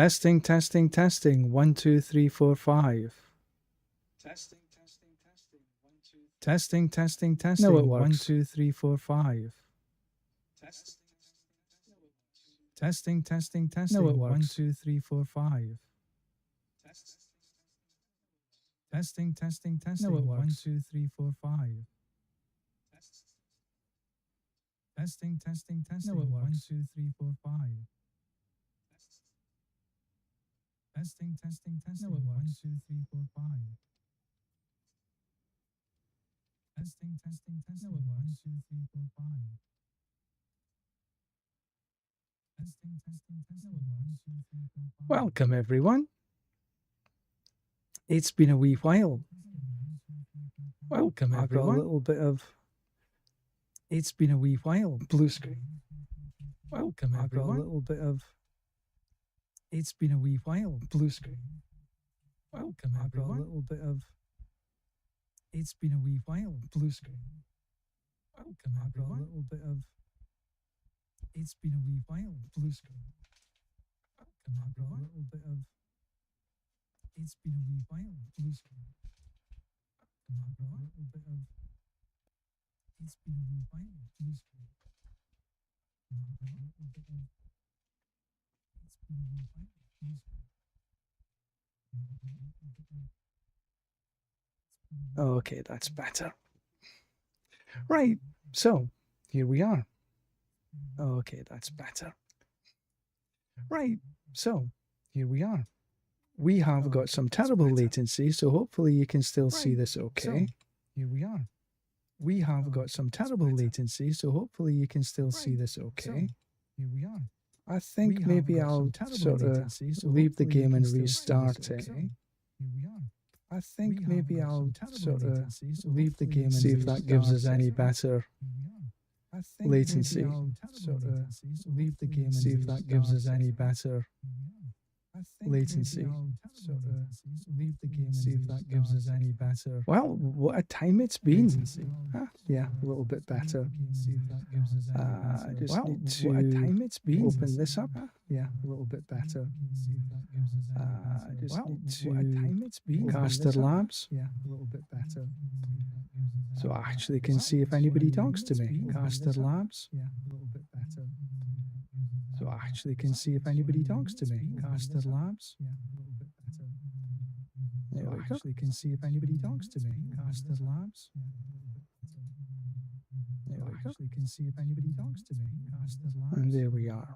Testing, testing, testing. 1, 2, 3, 4, 5. Testing, testing, testing. 1, 2. Testing, testing, testing. No, it works. 1, 2, 3, 4, 5. Testing, testing, testing. No, it 1, works. 2, 3, 4, 5. Testing, testing, testing. No, it 1, works. 2, 3, 4, 5. Testing, testing, testing. No, it 1, works. 2, 3, 4, 5. Testing, testing, testing. No, it 1, works. 2, 3, 4, 5. Testing, testing, testing. No, it 1, works. 2, 3, 4, 5. Testing, testing, testing. 1, 2, 3, 4, 5. Welcome, everyone. It's been a wee while. Welcome, I've got a everyone. little bit of It's been a wee while. blue screen. Welcome, I've got a everyone. little bit of It's been a wee while. blue screen. Welcome, I've got a everyone. little bit of It's been a wee while. blue screen. Welcome, I've got a everyone. little bit of It's been a wee while. blue screen. Welcome, I've got a everyone. little bit of It's been a wee while. blue screen. Welcome, I've got a everyone. little bit of It's been a wee while. blue screen. I've got a little bit of. It's been a wee while. Blue screen. I've got a little bit of. Okay, that's better. Right, so here we are. Okay, that's better. Right, so here we are. We have got some terrible latency, so hopefully you can still see this okay. Here we are. We have got some terrible latency, so hopefully you can still see this okay. Here we are. I think maybe I'll sort of leave the game and restart it. Here we are. I think maybe I'll sort of leave the game and see if that gives us any better I think latency. maybe I'll Sort of leave the game and see if that gives us any better I think latency. maybe I'll Sort of leave the game and see if that gives us any better. Well, what a time it's been. Yeah, a little bit better. I just need to what a time it's been. open this up. Yeah, a little bit better. I just need to what a time it's been. Caster Labs. Yeah, a little bit better. So I actually can see if anybody talks to me. Caster Labs. Yeah, a little bit better. So I actually can see if anybody talks to me. Caster Labs. Yeah, a little bit better. There we go. Actually can see if anybody talks to me. Caster Labs. There we go. Actually can see if anybody talks to me. Caster Labs. And there we are.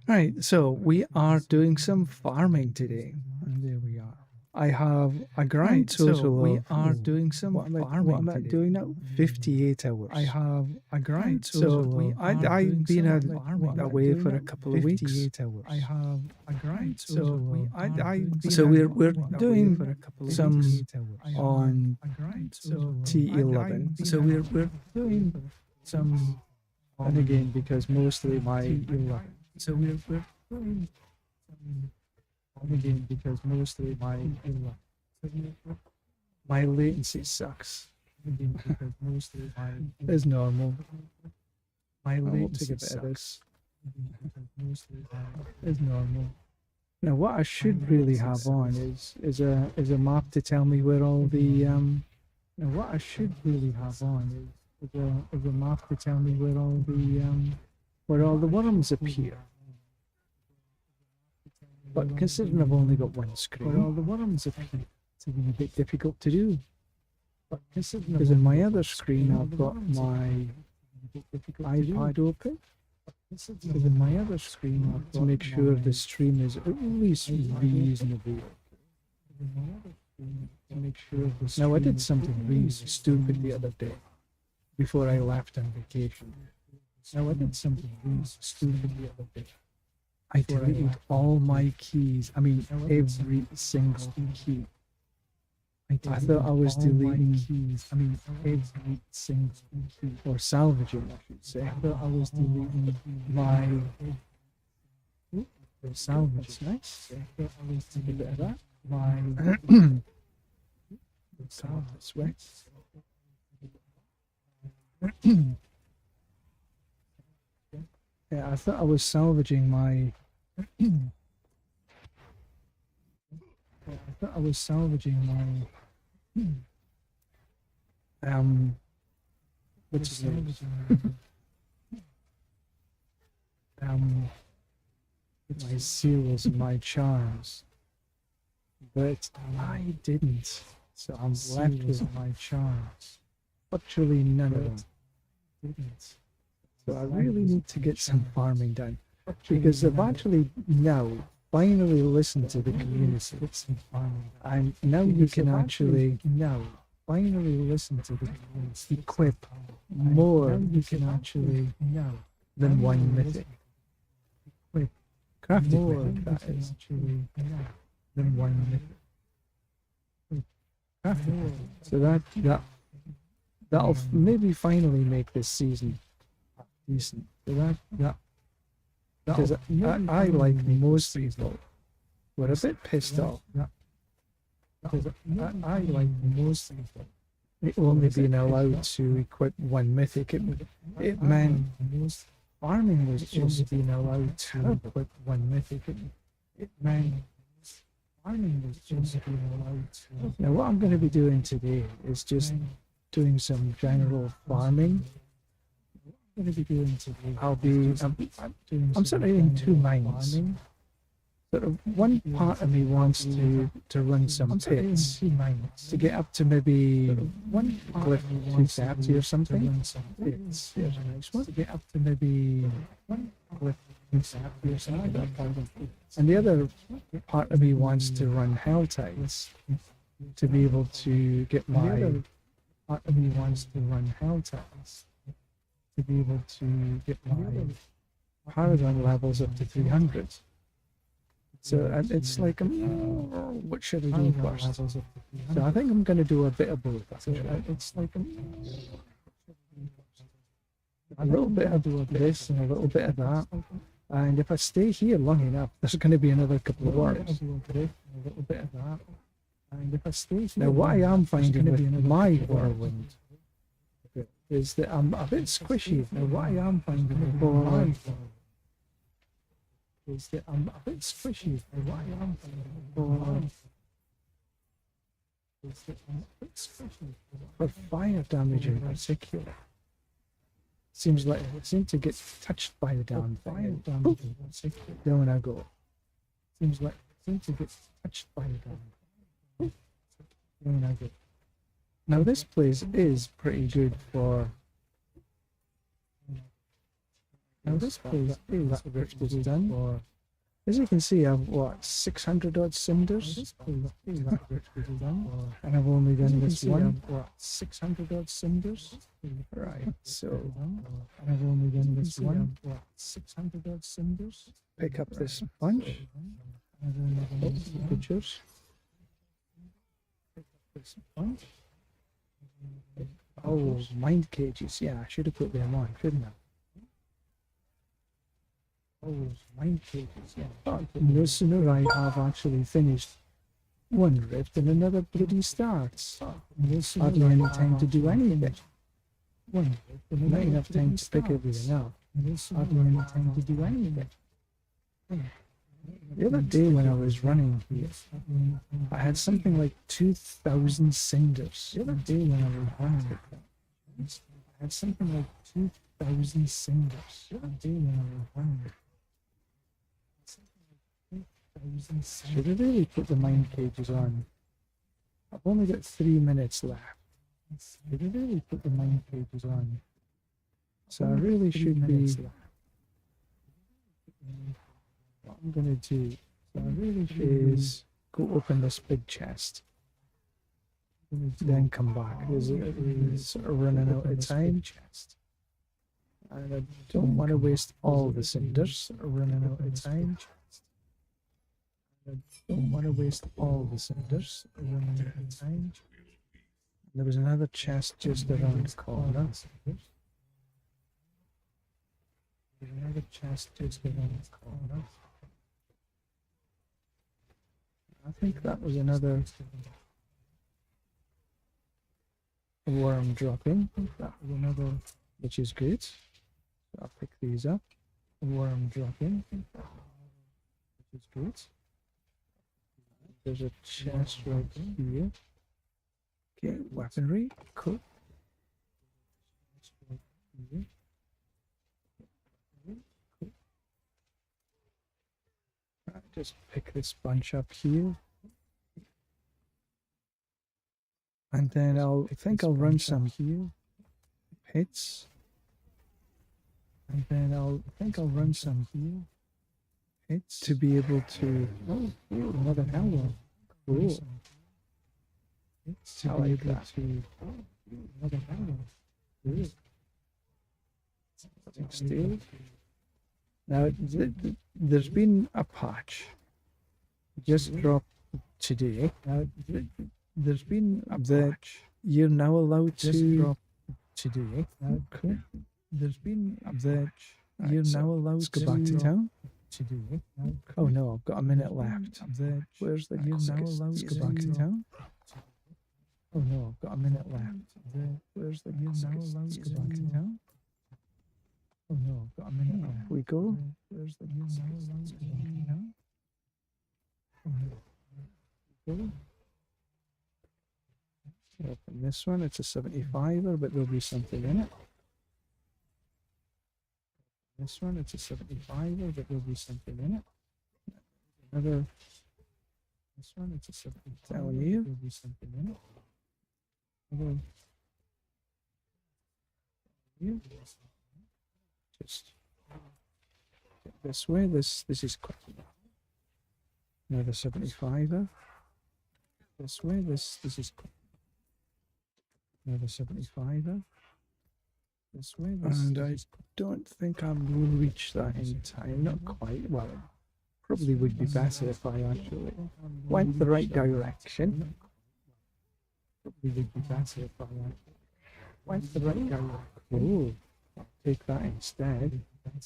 Right, so we are doing some farming today. And there we are. I have a grand total we of, are doing some what am farming I today. doing now? 58 hours. I have a grand Right, total. so we I've been away for a couple of weeks. 58 hours. I have a grand total. So we're doing for a couple of some weeks. on A grand total. T11. So we're doing some, and again because mostly my So we're doing and again because mostly my latency sucks. again because mostly As normal. my We'll latency take a bit of sucks. this. Mostly As normal. Now what I should really have on is a map to tell me where all the now what I should really have on is a map to tell me where all the worms appear. But considering I've only got one screen, where all the worms appear, it's even a bit difficult to do. But considering because in my other screen I've got my iPad open. Because in my other screen I've got to make sure the stream is at least reasonable. Now I did something really stupid the other day before I left on vacation. Now I did something really stupid the other day. I deleted all my keys. I mean, every single key. I thought I was deleting keys. I mean, every single key. Or salvaging, I should say. I thought I was deleting my salvage. That's nice. I thought I was doing a bit of that. My salvage, right? Yeah, I thought I was salvaging my thought I was salvaging my what's his name? My seals and my charms, but I didn't. So I'm left with my charms. Virtually none of them. Didn't. So I really need to get some farming done, because I've actually now finally listened to the community, and now you can actually finally listen to the community, equip more. You can actually than one mythic. Crafted more mythic, that is. than one mythic. Crafted mythic. So that'll maybe finally make this season decent. So because I like most people were a bit pissed off. Because I like most people. It only being allowed to equip one mythic. It meant farming was just being allowed to equip one mythic. It meant farming was just being allowed to. Now what I'm going to be doing today is just doing some general farming. I'm going to be doing today. I'm sort of in two minds. Sort of one part of me wants to run some pits to get up to maybe one glyph 230 or something. It's a nice one. To get up to maybe one glyph 230 or something. And the other part of me wants to run hell tides to be able to get my. Part of me wants to run hell tides to be able to get my paragon levels up to 300. So it's like, what should I do first? So I think I'm going to do a bit of both. It's like a little bit of this and a little bit of that. And if I stay here long enough, there's going to be another couple of worms. A little bit of that. And if I stay here, now what I am finding with my whirlwind is that I'm a bit squishy. Now what I am finding with my whirlwind is that I'm a bit squishy. Now what I am finding is that I'm a bit squishy for fire damage in particular. Seems like I seem to get touched by the damn fire damage in particular. Down I go. Seems like I seem to get touched by the damn. Down I go. Now this place is pretty good for. Now this place is pretty good done for. As you can see, I've what 600 odd cinders, and I've only done this one. What 600 odd cinders? Right. So, and I've only done this one. What 600 odd cinders? Pick up this bunch. Pictures. Pick up this bunch. Oh, mind cages. Yeah, I should have put them on, shouldn't I? Oh, mind cages. Yeah. No sooner I have actually finished one rift and another bloody starts. Hardly any time to do anything. Not enough time to pick everything up. Hardly any time to do anything. The other day when I was running here, I had something like 2,000 cinders. The other day when I was running, I had something like 2,000 cinders. The other day when I was running, should I really put the mine cages on? I've only got 3 minutes left. Should I really put the mine cages on? So I really should be. What I'm gonna do is go open this big chest, then come back. It's running out of time. And I don't want to waste all the cinders. Running out of time. I don't want to waste all the cinders. Running out of time. There was another chest just around the corner. There's another chest just around the corner. I think that was another worm dropping. That was another, which is good. So I'll pick these up. Worm dropping, which is good. There's a chest right here. Okay, weaponry. Cool. I'll just pick this bunch up here. And then I think I'll run some here. Hits. And then I think I'll run some here. Hits. To be able to... Oh, another helmet. Cool. To be able to... Another helmet. Cool. Still. Now, there's been a patch just dropped today. Now, there's been a patch. You're now allowed to drop today. Okay. There's been a patch. You're now allowed to go back to town. Today. Oh no, I've got a minute left. Where's the? You're now allowed to go back to town. Oh no, I've got a minute left. Where's the? You're now allowed to go back to town. Oh no, I've got a minute left. We go. Where's the? You're now allowed to go back to town. Oh no. Go. Open this one. It's a 75er, but there'll be something in it. This one, it's a 75er, but there'll be something in it. Another. This one, it's a 75er. There'll be something in it. Another. Just get this way. This is quick enough. Another 75er. This way. This is quick. Another 75er. This way. And I don't think I will reach that in time. Not quite. Well, it probably would be better if I actually went the right direction. Probably would be better if I went the right direction. Oh, I'll take that instead. Oh,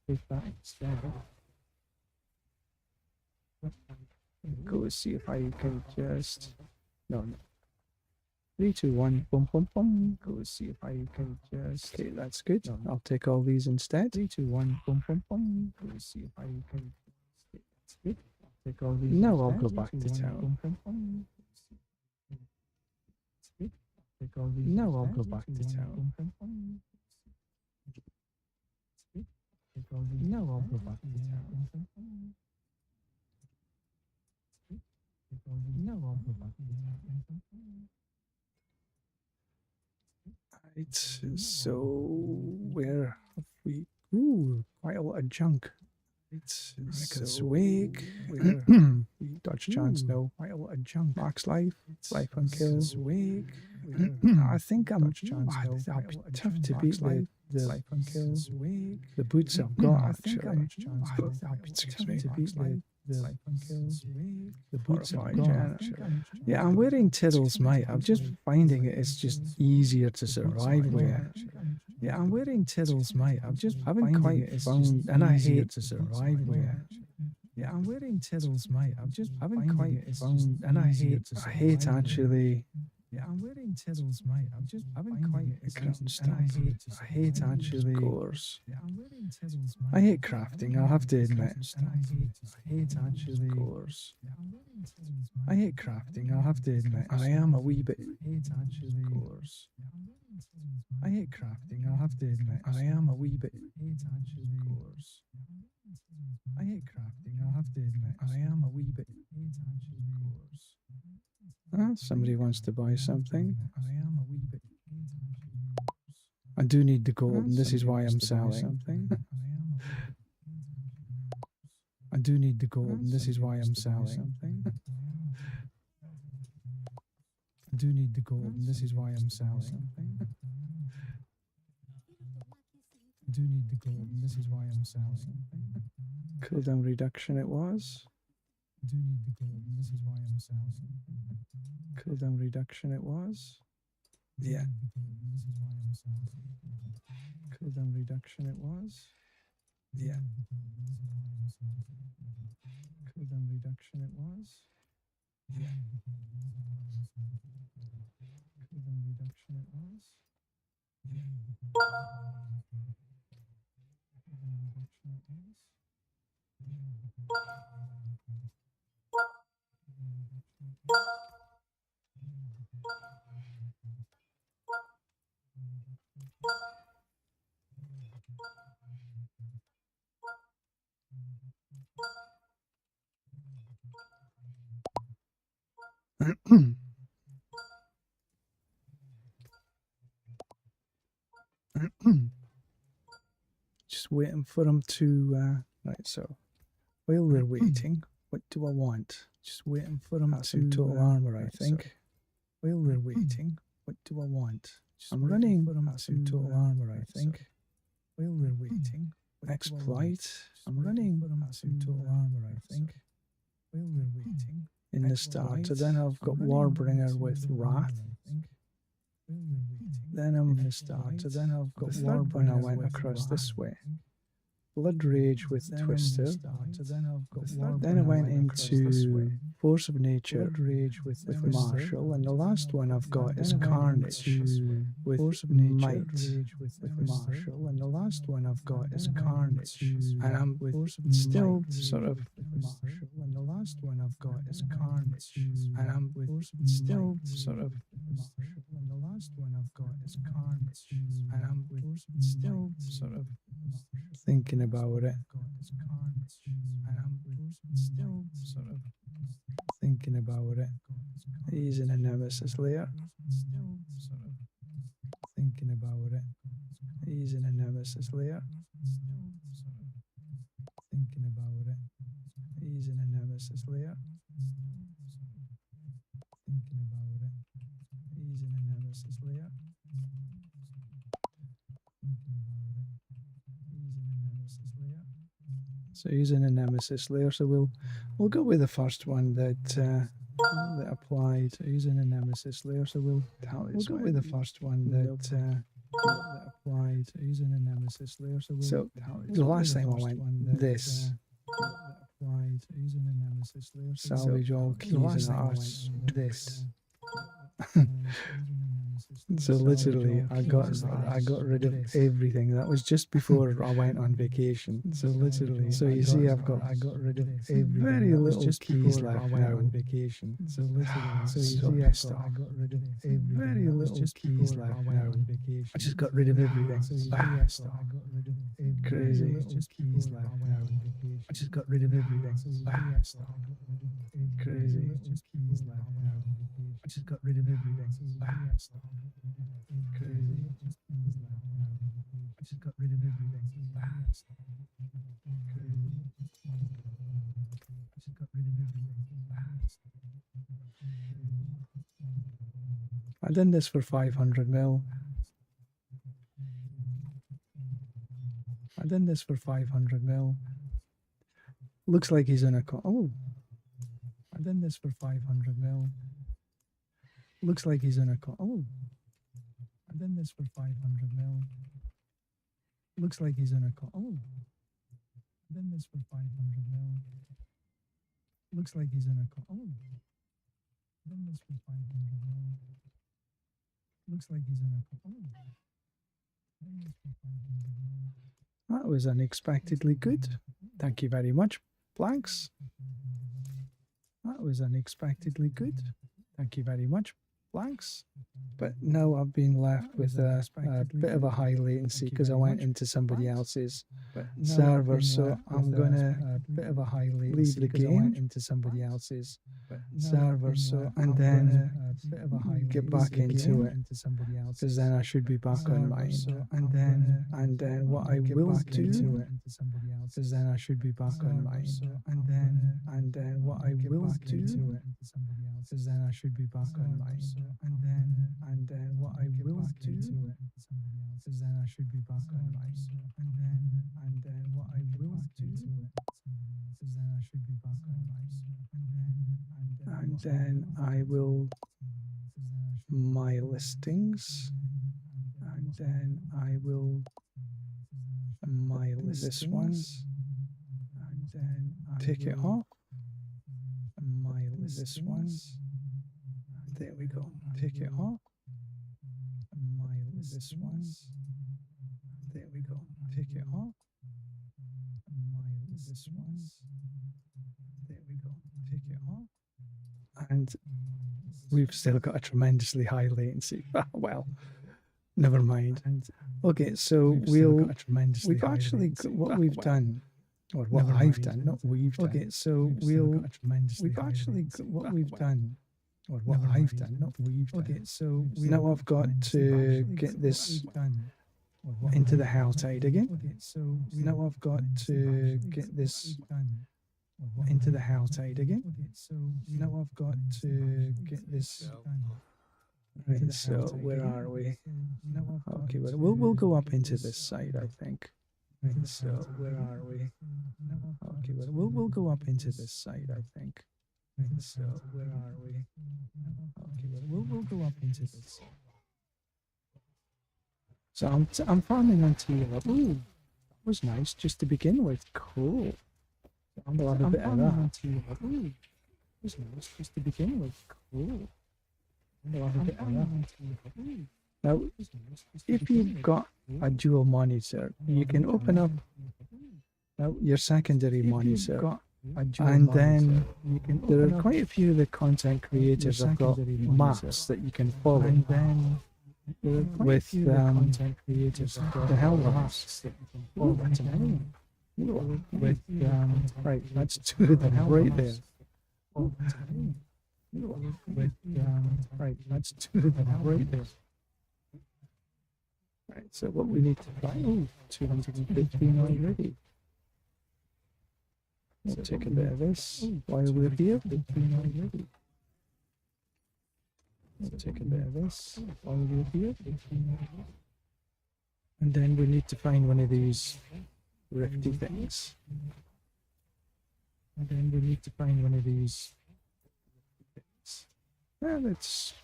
take that instead. Go see if I can just... No. 3, 2, 1, boom, boom, boom. Go see if I can just... Okay, that's good. I'll take all these instead. 3, 2, 1, boom, boom, boom. Go see if I can... That's good. I'll take all these instead. I'll go back to town. I'll go back to town. I'll go back to town. I'll go back to town. Right, so where have we? Ooh, quite a lot of junk. It's Swig. Dodge chance, no. Quite a lot of junk. Max life, life on kill. Swig. I think I'm. I'll be tough to beat the life on kill. The boots I've got actually. I'll be tough to beat the life on kill. The boots I've got actually. Yeah, I'm wearing Tiddle's Might. I'm just finding it's just easier to survive with. Yeah, I'm wearing Tiddle's Might. I'm just haven't quite found, and I hate to survive with. Yeah, I'm wearing Tiddle's Might. I'm just haven't quite found, and I hate actually. Yeah, I'm wearing Tiddle's Might. I'm just haven't quite found, I hate actually. Of course. Yeah, I'm wearing Tiddle's Might. I hate crafting. I'll have to admit. I hate actually. Of course. I hate crafting. I'll have to admit. I am a wee bit. I hate actually. Of course. I hate crafting. I'll have to admit. I am a wee bit. I hate actually. Of course. I hate crafting. I'll have to admit. I am a wee bit. I hate actually. Of course. Somebody wants to buy something. I am a wee bit. I do need the gold, and this is why I'm selling. I do need the gold, and this is why I'm selling. I do need the gold, and this is why I'm selling. I do need the gold, and this is why I'm selling. Cooldown reduction it was. I do need the gold, and this is why I'm selling. Cooldown reduction it was. Yeah. Cooldown reduction it was. Yeah. Cooldown reduction it was. Yeah. Cooldown reduction it was. Yeah. Cooldown reduction it was. Just waiting for them to, right, so while they're waiting, what do I want? Just waiting for them to total armor, I think. While they're waiting, what do I want? I'm running some total armor, I think. While they're waiting, exploit. I'm running some total armor, I think. While they're waiting. In the starter, then I've got Warbringer with Wrath. Then I'm in the starter, then I've got Warbringer. I went across this way. Blood Rage with Twister. Then I went into Force of Nature with Marshall, and the last one I've got is Carnage with Might with Marshall, and the last one I've got is Carnage, and I'm still sort of Marshall, and the last one I've got is Carnage, and I'm still sort of Marshall, and the last one I've got is Carnage, and I'm still sort of thinking about it. Still sort of thinking about it. He's in a Nemesis layer. Still sort of thinking about it. He's in a Nemesis layer. Still sort of thinking about it. He's in a Nemesis layer. Thinking about it. He's in a Nemesis layer. So he's in a Nemesis layer. So we'll go with the first one that applied. So he's in a Nemesis layer. So we'll go with the first one that applied. So he's in a Nemesis layer. So the last time I went this. Applied. So he's in a Nemesis layer. Salvage all keys and arts. This. So literally, I got rid of everything. That was just before I went on vacation. So literally, so you see, I got rid of everything. Very little keys left now on vacation. So literally, so you see, I got rid of very little keys left now on vacation. I just got rid of everything. Crazy. Keys left now on vacation. I just got rid of everything. Crazy. Keys left now on vacation. I just got rid of everything. Crazy. I just got rid of everything. Crazy. I just got rid of everything. I done this for 500 mil. I done this for 500 mil. Looks like he's in a oh. I done this for 500 mil. Looks like he's in a oh. I done this for 500 mil. Looks like he's in a oh. I done this for 500 mil. Looks like he's in a oh. I done this for 500 mil. Looks like he's in a oh. I done this for 500 mil. That was unexpectedly good. Thank you very much, Blanks. That was unexpectedly good. Thank you very much, Blanks. But now I've been left with a bit of a high latency because I went into somebody else's server, so I'm gonna leave the game into somebody else's server, so and then get back into it because then I should be back on mine, and then what I will do because then I should be back on mine, and then what I will do because then I should be back on mine, and then what I will do because then I should be back on mine, and then what I will do because then I should be back on mine, and then I will my listings, and then I will my this one, and then take it off, my this one. There we go. Take it off. My this one. There we go. Take it off. My this one. There we go. Pick it up. And we've still got a tremendously high latency. Well, never mind. Okay, so we've actually got what we've done, or what I've done, not we've done. Okay, so we've actually got what we've done, or what I've done, not we've done. Okay, so now I've got to get this into the hell tide again. Okay, so now I've got to get this into the hell tide again. Okay, so now I've got to get this. Right, so where are we? Okay, well, we'll go up into this side, I think. Right, so where are we? Okay, well, we'll go up into this side, I think. Right, so where are we? Okay, well, we'll go up into this. So I'm farming on tier. Ooh, that was nice just to begin with. Cool. I'm farming on tier. Ooh, that was nice just to begin with. Cool. Now, if you've got a dual monitor, you can open up your secondary monitor, and then there are quite a few of the content creators have got maps that you can follow. And then with the hell maps that you can follow. That's amazing. With right, that's two of them right there. With right, that's two of them right there. Right, so what we need to buy, 215 already. We'll take a bit of this while we're here. We'll take a bit of this while we're here. And then we need to find one of these rifty things. And then we need to find one of these things. Well, let's...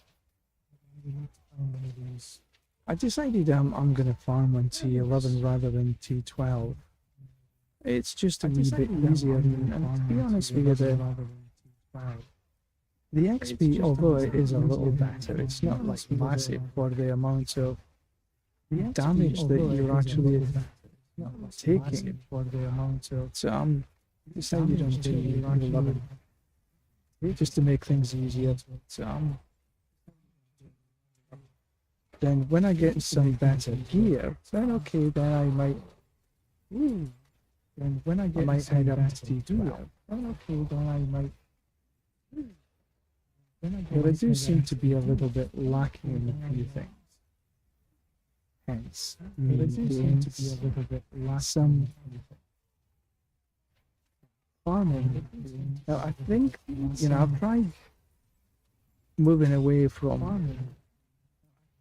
I decided I'm going to farm on T11 rather than T12. It's just a wee bit easier, and to be honest with you, the XP, although it is a little better, it's not like massive for the amount of damage that you're actually taking. So I'm decided on T11 just to make things easier. So then when I get some better gear, then okay, then I might. Then when I might head up to T12. Then okay, then I might. But I do seem to be a little bit lacking in a few things. Hence, me being some farming. Now I think, I've tried moving away from.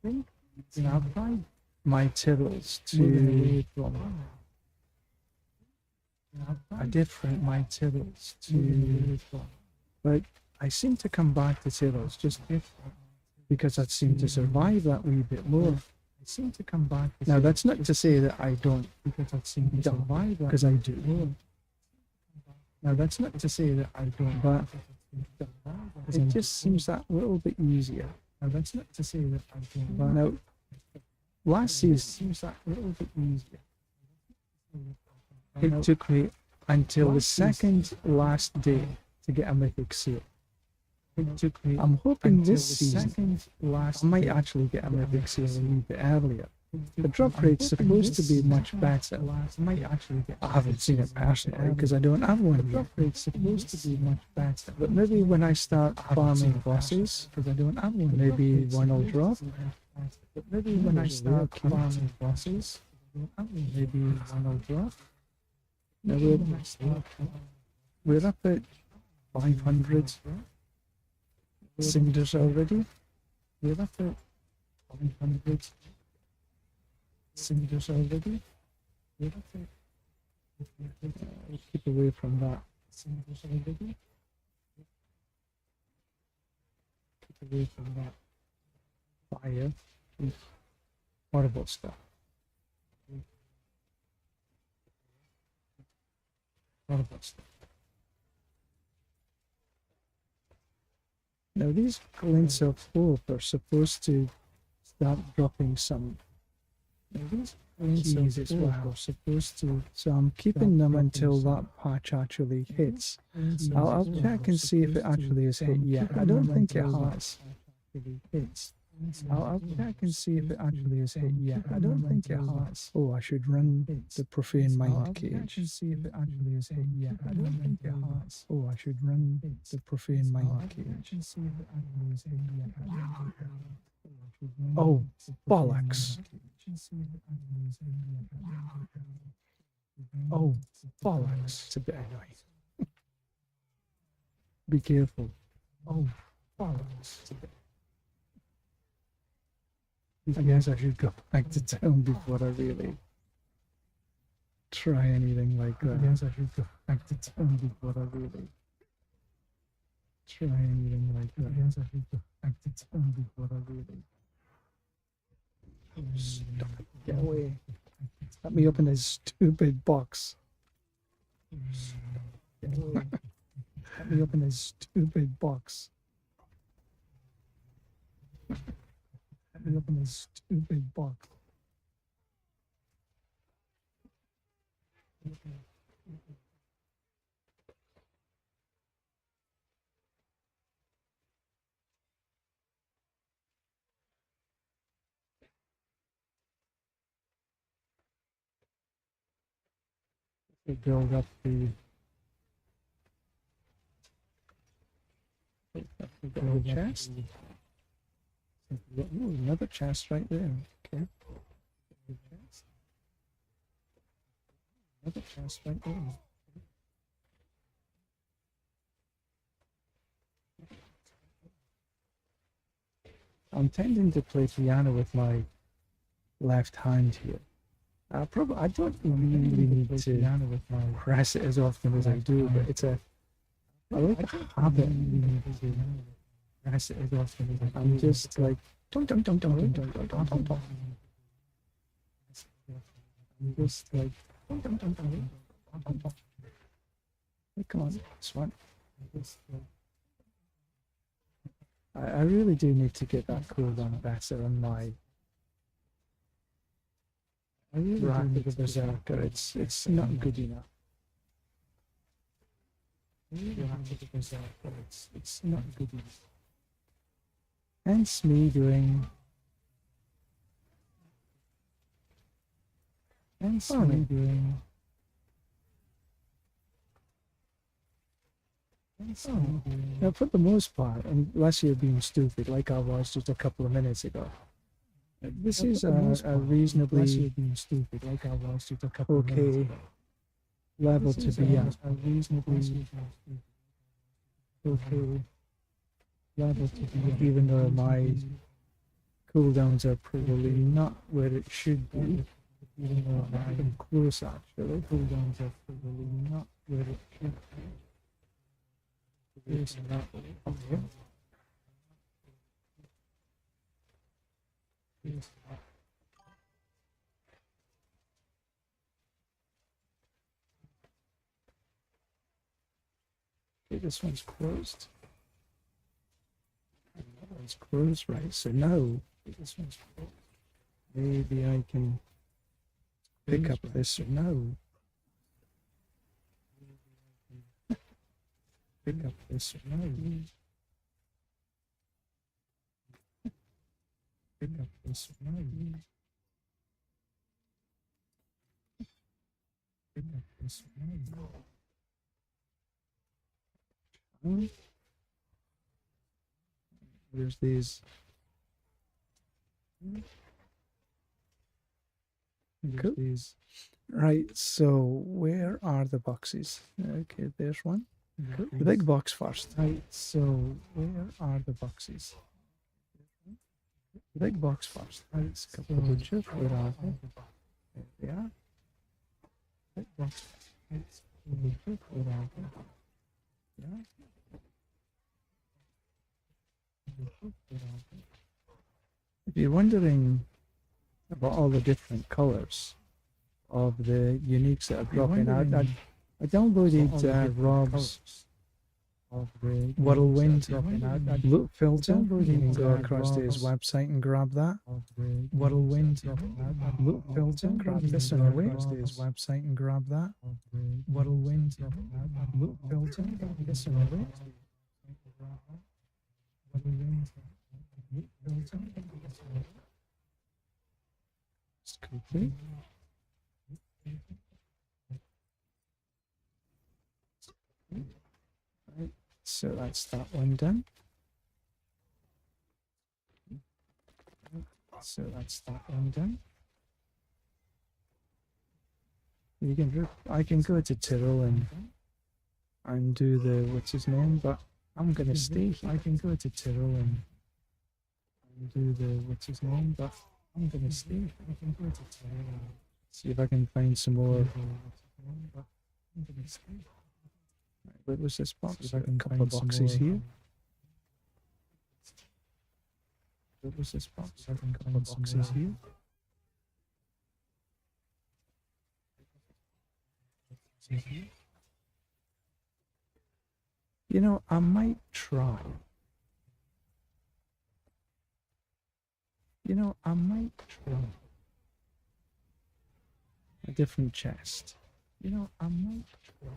I've tried my titles to I did front my titles to, but I seem to come back to titles just because I seem to survive that wee bit more. I seem to come back. Now that's not to say that I don't, because I seem to survive that, because I do. Now that's not to say that I don't, but it just seems that little bit easier. Now that's not to say that I don't, but now last season seems that little bit easier. It took me until the second last day to get a mythic seal. I'm hoping this season I might actually get a mythic seal a little bit earlier. The drop rate's supposed to be much better. I haven't seen it personally because I don't have one. The drop rate's supposed to be much better. But maybe when I start farming bosses, because I don't have one, maybe one will drop. But maybe when I start farming bosses, maybe one will drop. Now we're up at 500 cinders already. We're up at 500 cinders already. We're up at keep away from that. Cinders already. Keep away from that fire. Horrible stuff. Horrible stuff. Now these glints of hope are supposed to start dropping some. Now these keys as well. Supposed to. So I'm keeping them until that patch actually hits. I'll check and see if it actually has hit yet. I don't think it has. I'll check and see if it actually has hit yet. I don't think it has. Oh, I should run the Profane Mind Cage. I'll check and see if it actually has hit yet. I don't think it has. Oh, I should run the Profane Mind Cage. Oh, bollocks. Oh, bollocks. It's a bit annoying. Be careful. Oh, bollocks. It's a bit... I guess I should go back to town before I really try anything like that. I guess I should go back to town before I really try anything like that. I guess I should go back to town before I really... Oh, stop it. Get away. Let me open this stupid box. Get away. Let me open this stupid box. Let me open this stupid box. To build up the chest. Ooh, another chest right there. Okay. Another chest right there. I'm tending to play piano with my left hand here. I don't really need to press it as often as I do, but it's a I like a habit. Press it as often as I do. I'm just like dum dum dum dum dum dum dum dum dum dum. I'm just like dum dum dum dum dum dum dum. Hey, come on, this one. I really do need to get that cooldown better on my Rapid Berserker. It's not good enough. Rapid Berserker. It's not good enough. Hence me doing. Hence me doing. Now, for the most part, unless you're being stupid like I was just a couple of minutes ago, this is a reasonably okay level to be at. A reasonably okay level to be at, even though my cooldowns are probably not where it should be. Even though I'm not even close, actually. Cooldowns are probably not where it should be. Okay. Okay, this one's closed. That one's closed, right? So now this one's closed. Maybe I can pick up this or no. Pick up this or no. Pick up this or no. Pick up this or no. There's these. Cool. These. Right, so where are the boxes? Okay, there's one. Cool. The big box first. Right, so where are the boxes? The big box first. Right, it's a couple of butchers. Where are they? There they are. Big box first. It's a couple of butchers. Where are they? Yeah. If you're wondering about all the different colours of the uniques that are dropping out, I downloaded Rob's Whirlwind, look filter, you can go across to his website and grab that. Whirlwind, look filter, grab this on away to his website and grab that. Whirlwind, look filter, grab this on away. Whirlwind, look filter, just quickly. Right, so that's that one done. So that's that one done. You can, I can go to Tyrrell and do the what's his name, but I'm gonna stay here. I can go to Tyrrell and do the what's his name, but I'm gonna stay here. I can go to Tyrrell and see if I can find some more. I'm gonna stay here. Right, where was this box? If I can couple of boxes here. Where was this box? If I can couple of boxes here. You know, I might try. You know, I might try a different chest. You know, I might try.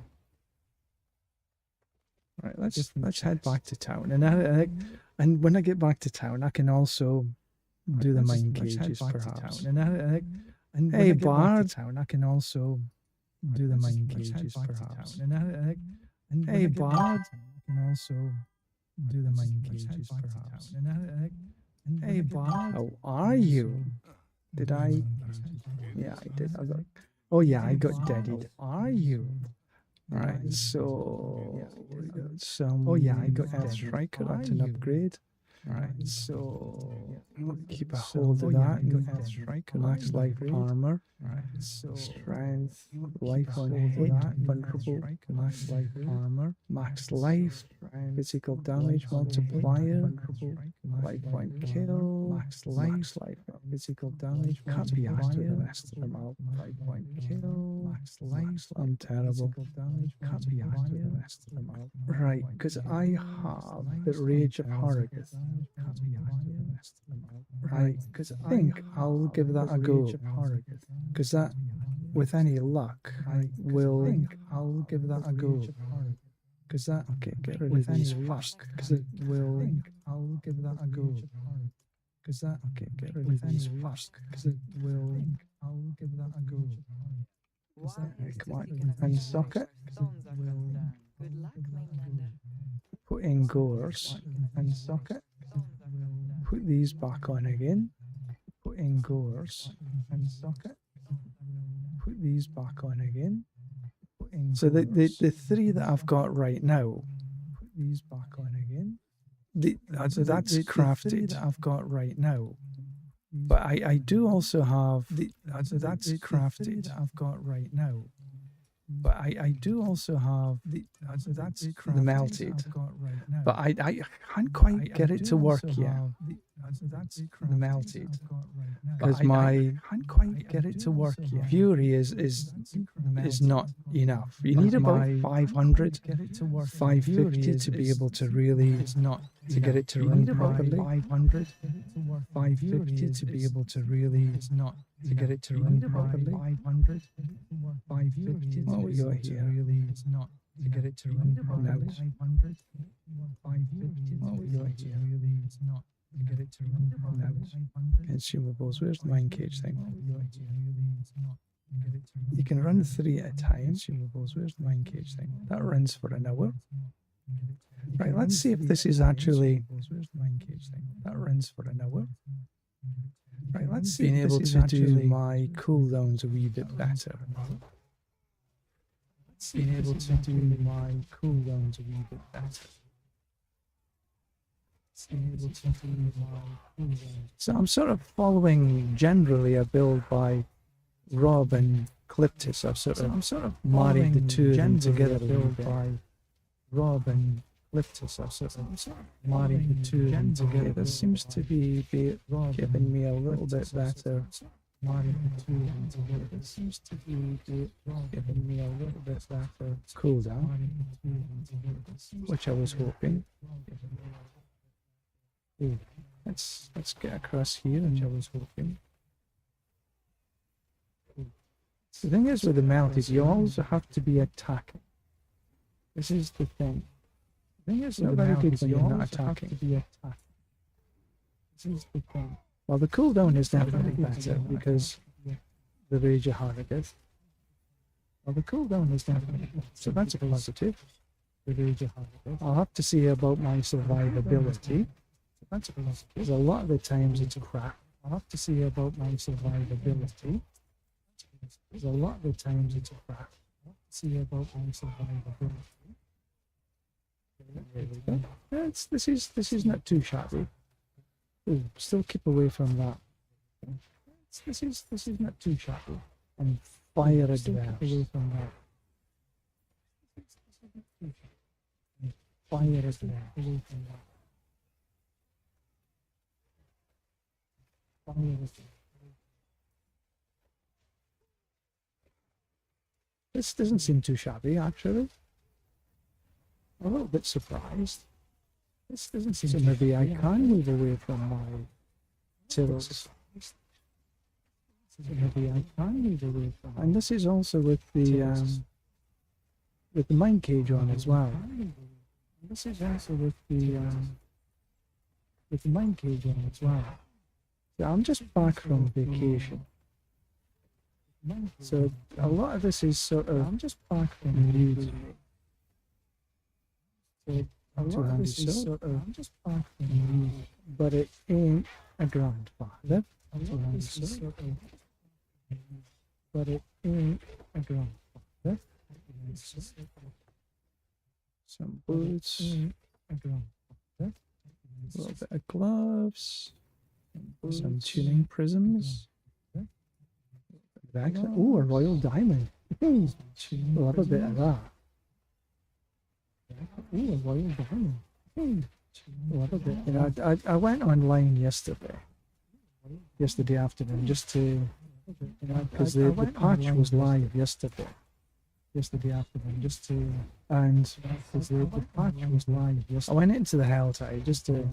Right, let's head back to town, and when I get back to town, I can also do the mine cages perhaps. And hey, Bard, I can also do the mine cages perhaps. And hey, Bard, I can also do the mine cages perhaps. And hey, Bard, how are you? Did I? Yeah, I did. I got. Oh yeah, I got deaded. Are you? Right, so we got some. Oh yeah, I got Earth Striker. That's an upgrade. Right, so we'll keep a hold of that. And got Earth Striker. Max life armor. Right, so strength, life on hit, vulnerable. Max life armor. Max life, physical damage multiplier. Life point kill. Max life, physical damage. Can't be asked with the rest of them out. Life point kill. Max life. I'm terrible. Can't be asked with the rest of them out. Right, because I have the Rage of Horrigoth. Right, because I think I'll give that a go. Because that, with any luck, I will. I'll give that a go. Because that, okay, get rid of these first. Because it will. I'll give that a go. Because that, okay, get rid of these first. Because it will. I'll give that a go. Come on, and socket. Put in gores and socket. Put these back on again. Put in gores and socket. Put these back on again. So the three that I've got right now. Put these back on again. So that's crafted. That I've got right now. But I do also have that's crafted. That I've got right now. But I do also have the melted, but I can't quite get it to work yet. The melted, because my can't quite get it to work yet. Fury is not enough. You need about 500, 550 to be able to really to get it to run properly. 500, 550 to be able to really to get it to run properly. 500, 550 what we got here to get it to run properly. 500, 550 what we got here to get it to run properly. Consumables, where's the mine cage thing? You can run 3 at a time. Consumables, where's the mine cage thing? That runs for an hour. Right, let's see if this is actually that runs for an hour. Right, let's see being able to do my cooldowns a wee bit better. Being able to do my cooldowns a wee bit better. So I'm sort of following generally a build by Rob and Cliptis. I'm sort of married the two of them together. Build by Rob and Cliptis. I've sort of married the two of them together. This seems to be giving me a little bit better This seems to be giving me a little bit better cooldown, which I was hoping. Ooh, let's get across here, which I was hoping. The thing is with the melt is you also have to be attacking. This is the thing. The thing is not very good when you're not attacking. This is the thing. Well, the cooldown is definitely better because the Rage of Harrogate. Well, the cooldown is definitely better, so that's a positive. The Rage of Harrogate. I'll have to see about my survivability. That's a positive. Because a lot of the times it's crap. I'll have to see about my survivability. Because a lot of the times it's crap. I'll have to see about my survivability. There we go. This is not too shabby. Ooh, still keep away from that. This is not too shabby. And fire a keep away from that. Fire a away from that. This doesn't seem too shabby, actually. I'm a little bit surprised. This doesn't seem so maybe I can move away from my tills. So maybe I can move away from. And this is also with the mine cage on as well. This is also with the mine cage on as well. So I'm just back from vacation. So a lot of this is sort of I'm just back from new to me. So a lot of this is sort of I'm just back from new, but it ain't a grandfather. But it ain't a grandfather. Some boots, a little bit of gloves, some tuning prisms. Oh, a royal diamond. We'll have a bit of that. Oh, a royal diamond. We'll have a bit. You know, I went online yesterday afternoon, just to, you know, because the patch was live yesterday afternoon, just to, and because the patch was live yesterday. I went into the Helltide just to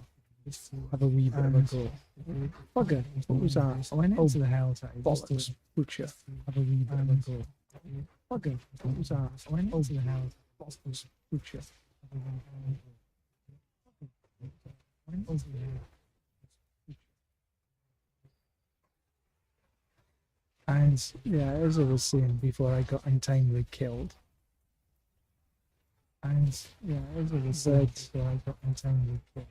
have a wee bit of a go. Bugger, what was that? I went into the Helltide just to butcher, have a wee bit of a go. Bugger, what was that? I went into the Helltide just to butcher. And yeah, as I was saying before, I got untimely killed. And yeah, as I was saying before, I got untimely killed.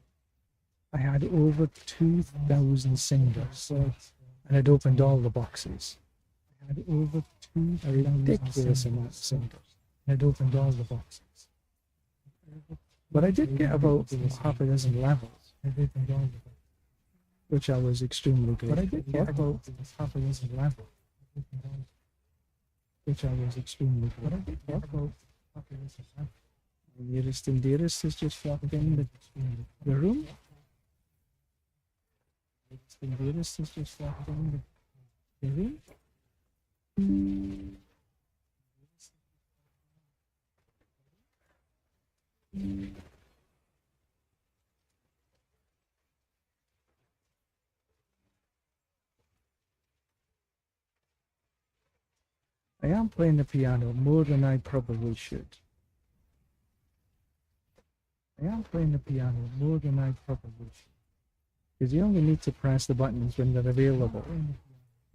I had over 2,000 cinders, and I'd opened all the boxes. I had over 2,000 a ridiculous amount of cinders, and I'd opened all the boxes. But I did get about half a dozen levels, which I was extremely grateful. But I did get about half a dozen levels, which I was extremely grateful. But I did get about half a dozen levels. Nearest and dearest has just walked in the room. The dearest has just walked in the room. I am playing the piano more than I probably should. Because you only need to press the buttons when they're available.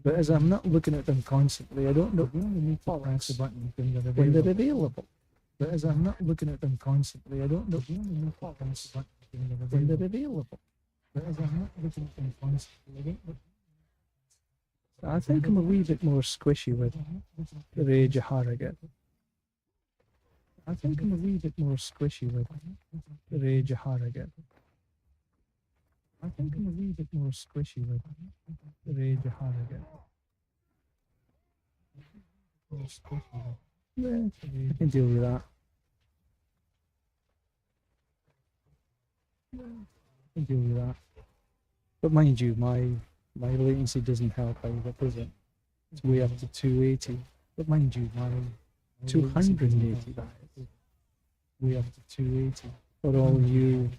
But as I'm not looking at them constantly, I don't know. You only need to press the buttons when they're available. But as I'm not looking at them constantly, I don't know. You only need to press the buttons when they're available. But as I'm not looking at them constantly, I don't know. I think I'm a wee bit more squishy with the Rage of Harrogate. I think I'm a wee bit more squishy with the Rage of Harrogate. I think I'm a wee bit more squishy with the Rage of Harrogate. Yeah, I can deal with that. I can deal with that. But mind you, my My latency doesn't help either, does it? It's way up to 280. But mind you, my 280 that is way up to 280. For all you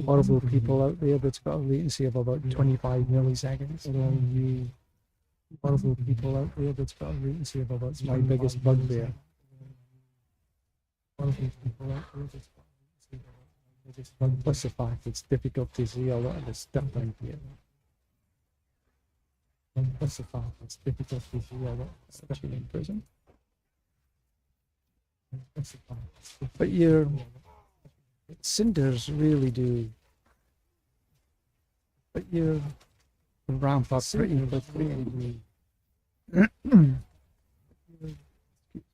horrible people out there that's got a latency of about 25 milliseconds. For all you horrible people out there that's got a latency of about my biggest bugbear. Horrible people out there that's got a latency of about my biggest bugbear. Plus the fact it's difficult to see a lot of the stuff down here. Plus the fact it's difficult to see a lot, especially in prison. But your cinders really do. But your ramp up pretty quickly.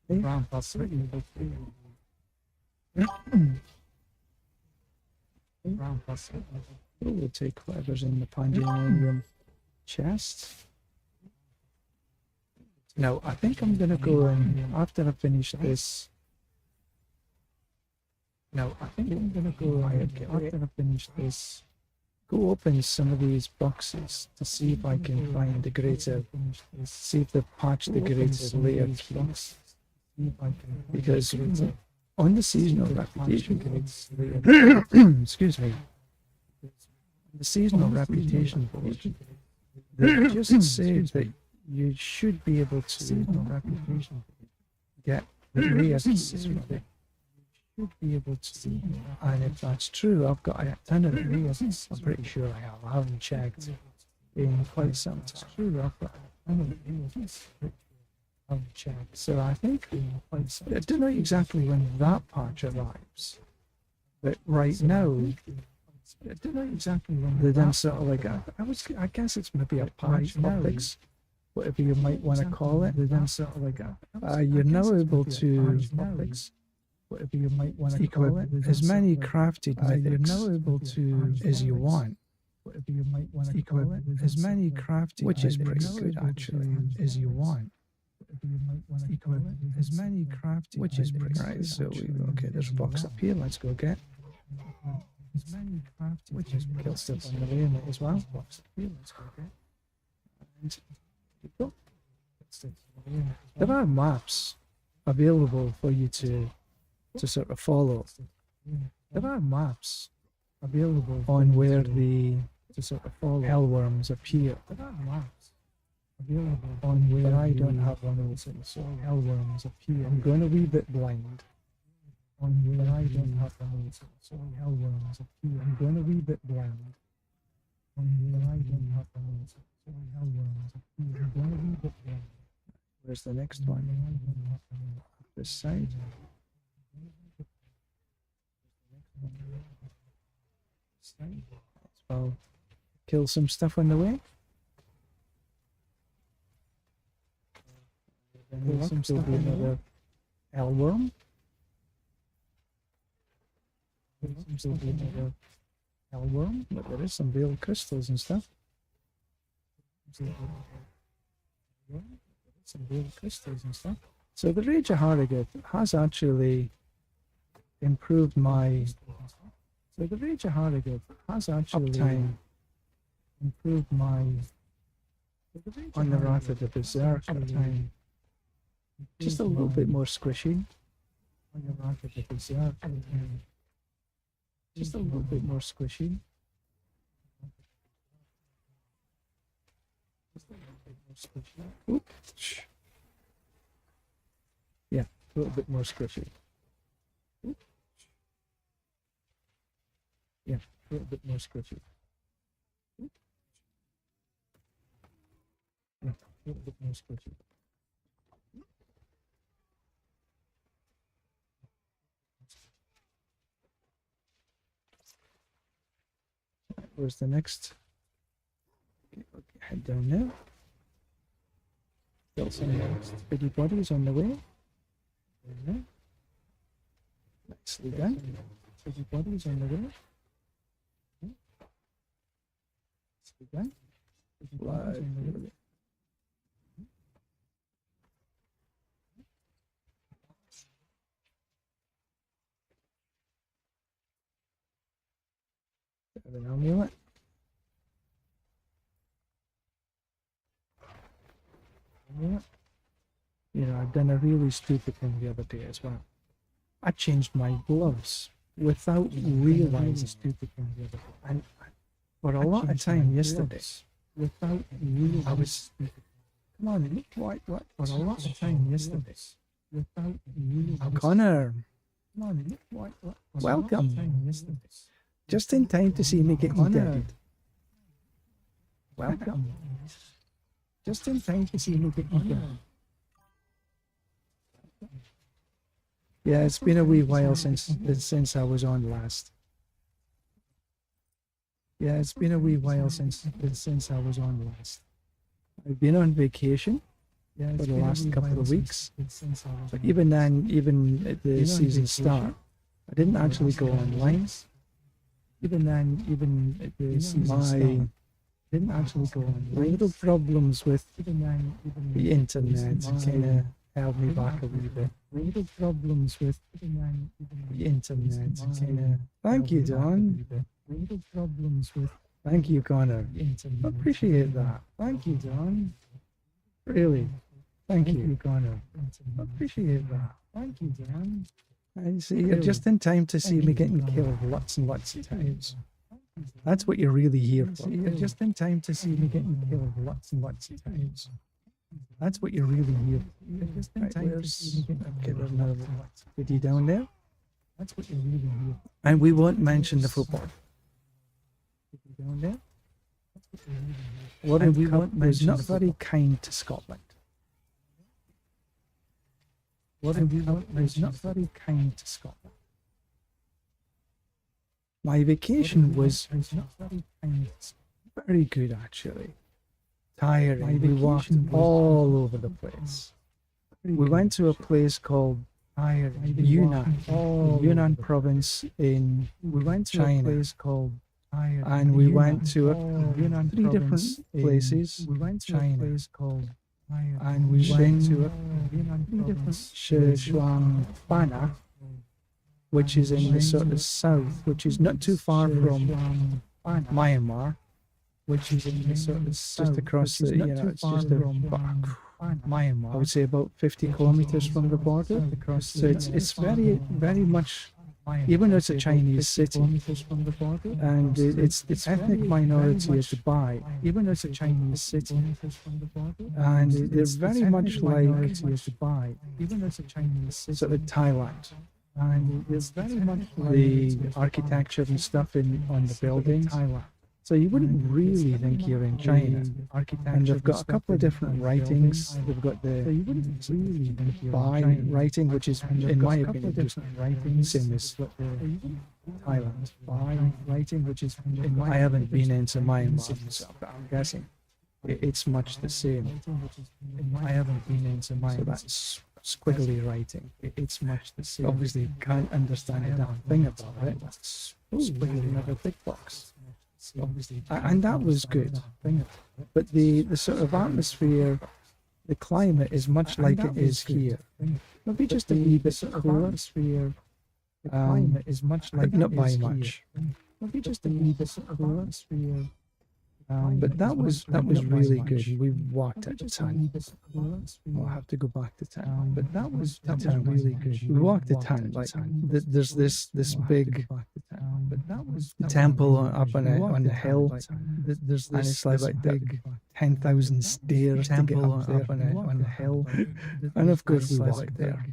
Ramp up pretty quickly. Ramp up. We'll take whatever's in the pandemonium chest. Now, I think I'm gonna go and after I finish this. No, I think I'm gonna go after I finish this. Go open some of these boxes to see if I can find the greater. See if they've patched the greater layer keys. Because on the seasonal reputation, excuse me, the seasonal reputation page, they just said that you should be able to get rare keys from it. Be able to see, and if that's true, I've got a ton of reasons. I'm pretty sure I have. I haven't checked in quite some time. True, I've got a ton of reasons. I haven't checked. So I think I don't know exactly when that patch arrives, but right now, I don't know exactly when they're then sort of like I guess it's maybe a patch topics, whatever you might want to call it. They're then sort of like you're now able to whatever you might want to call it, as many crafted mythics as you want. Whatever you might want to call it, as many crafted, which is pretty good actually, as you want. As many crafted, which is pretty right. So okay, there's a box up here. Let's go get. As many crafted, which is kill stuff on the way in it as well. Box up here. Let's go get. And go. There are maps available for you to sort of follow. There are maps available on where the hellworms appear. There are maps available on where I don't have one of those hellworms appear. I'm going a wee bit blind. On where I don't have one of those hellworms appear. I'm going a wee bit blind. On where I don't have one of those hellworms appear. I'm going a wee bit blind. Where's the next one? This side. So kill some stuff on the way. Kill some stuff on the way. Hellworm. Hellworm, but there is some real crystals and stuff. Some real crystals and stuff. So the Rage of Harrogate has actually improved my. So the Rage of Harrogate has actually uptime improved my. On the Wrath of the Berserk uptime. Just a little bit more squishy. On the Wrath of the Berserk uptime. Just a little bit more squishy. Just a little bit more squishy. Oops. Yeah, a little bit more squishy. Yeah, a little bit more squishy. Yeah, a little bit more squishy. Where's the next? Okay, head down there. Got some biggie bodies on the way. There. Nicely done. Biggie bodies on the way. Nicely done. Biggie bodies on the way. Bit of an amulet. You know, I've done a really stupid thing the other day as well. I changed my gloves without realizing stupid thing the other day. And for a lot of time yesterday, without realizing I was come on, what? For a lot of time yesterday, without realizing Connor, come on, what? Welcome. Just in time to see me get dead. Welcome. Just in time to see me get dead. Yeah, it's been a wee while since I was on last. Yeah, it's been a wee while since I was on last. I've been on vacation for the last couple of weeks. But even then, even at the season start, I didn't actually go online. Even then, even at the season start, didn't actually go online. Little problems with the internet kind of held me back a wee bit. Little problems with the internet kind of. Thank you, Don. Little problems with. Thank you, Connor. Appreciate that. Thank you, Don. Really. Thank you, Connor. Appreciate that. Thank you, Don. I see you're just in time to see me getting killed lots and lots of times. That's what you're really here for. You're just in time to see me getting killed lots and lots of times. That's what you're really here for. You're just in time to see me getting killed lots and lots of times. Get you down there? That's what you're really here for. And we won't mention the football. Get you down there? What we won't mention not very kind to Scotland. What was not very kind to Scotland. My vacation was very good, actually. Tiring. We walked all over the place. We went to a place called Yunnan, Yunnan province in China. And we went to three different places. We went to a place called and we went to Shuangfana, which is in the sort of south, which is not too far from Myanmar, which is in the sort of just across the, you know, it's just Myanmar. I would say about 50 kilometers from the border. So it's very, very much. Even though it's a Chinese city, and its ethnic minority is Dubai, even though it's a Chinese city, and they're very much like Dubai, even though it's a Chinese city, sort of Thailand, and there's very much like the architecture and stuff on the buildings. So you wouldn't really think you're in China. And they've got a couple of different writings. They've got the Bai writing, which is, in my opinion, just same as Thailand. Bai writing, which is, I haven't been into Myanmar myself, but I'm guessing it's much the same. I haven't been into Myanmar. So that's squiggly writing. It's much the same. Obviously, you can't understand a damn thing about it. That's squiggly in a big box. And that was good, but the sort of atmosphere, the climate is much like it is here. Maybe just a wee bit cooler. The climate is much like not by much. Maybe just a wee bit cooler. But that was really good. We walked at a ton. I'll have to go back to town. But that was really good. We walked a ton. Like there's this big temple up on the hill. And it's like big 10,000 stairs to get up there on the hill. And of course we walked there.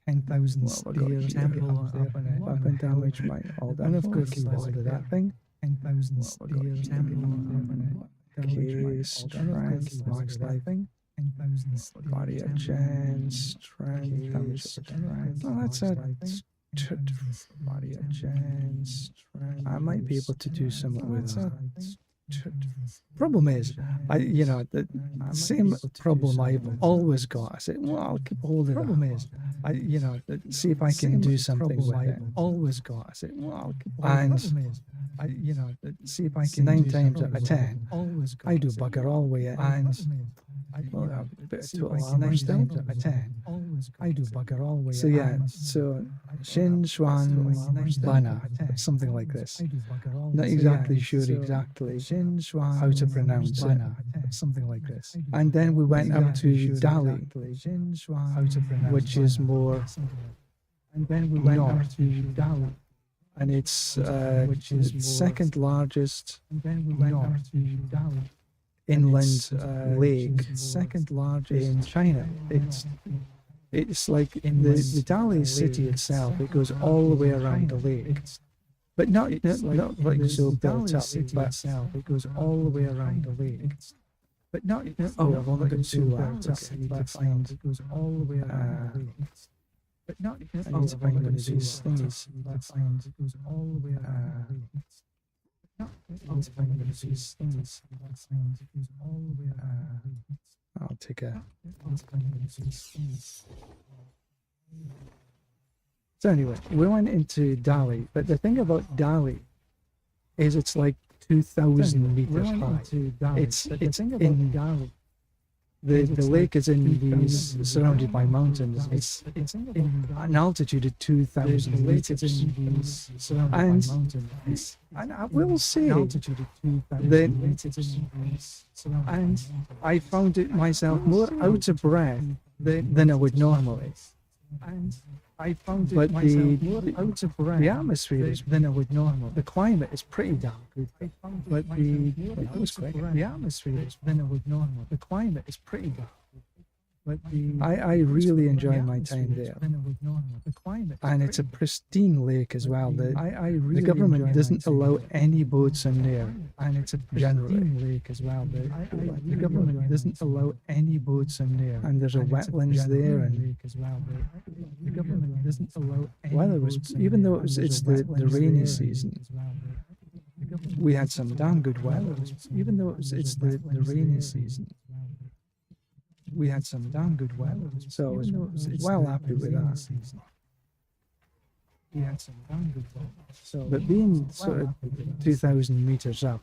10,000 stairs to get up there. Weapon damage, all that. And of course we walked to that thing. 10,000 stairs. Okay, strength, max life. Body of chance, strength, damage, strength. Oh, that's a body of chance, strength. I might be able to do something with that. Problem is, the same problem I've always got. I said, well, I'll keep holding it. Problem is, see if I can do something with it. Always got. I said, well, I'll keep holding it. See if I can. 9 times out of 10, I do bugger all the way in. And a bit of total armor still. 9 times out of 10, I do bugger all the way in. So yeah, so Xin Xuan Bana, something like this. Not exactly sure exactly how to pronounce it, something like this. And then we went up to Dali, which is more north. And it's the second largest inland lake in China. It's like the Dali city itself. It goes all the way around the lake, but not like so built up. But it goes all the way around the lake. But not oh, I've only got two left. I need to find. It goes all the way around the lake. But not I need to find one of these things. It goes all the way around the lake. I'll take a. So anyway, we went into Dali, but the thing about Dali is it's like 2,000 meters high. It's in Dali. The lake is in these surrounded by mountains. It's in an altitude of 2,000 meters. And I will say that and I found it myself more out of breath than I would normally. But the atmosphere is than I would normally. The climate is pretty damn good. But that was quick. The atmosphere is than I would normally. The climate is pretty damn good. But I really enjoy my time there. And it's a pristine lake as well. The government doesn't allow any boats in there. And it's a pristine lake as well. The government doesn't allow any boats in there. And there's a wetlands there. And the government doesn't allow any weather was, even though it's the rainy season, we had some damn good weather. Even though it's the rainy season. We had some damn good weather, so I was well happy with that. We had some damn good weather. So, but being sort of 2,000 meters up,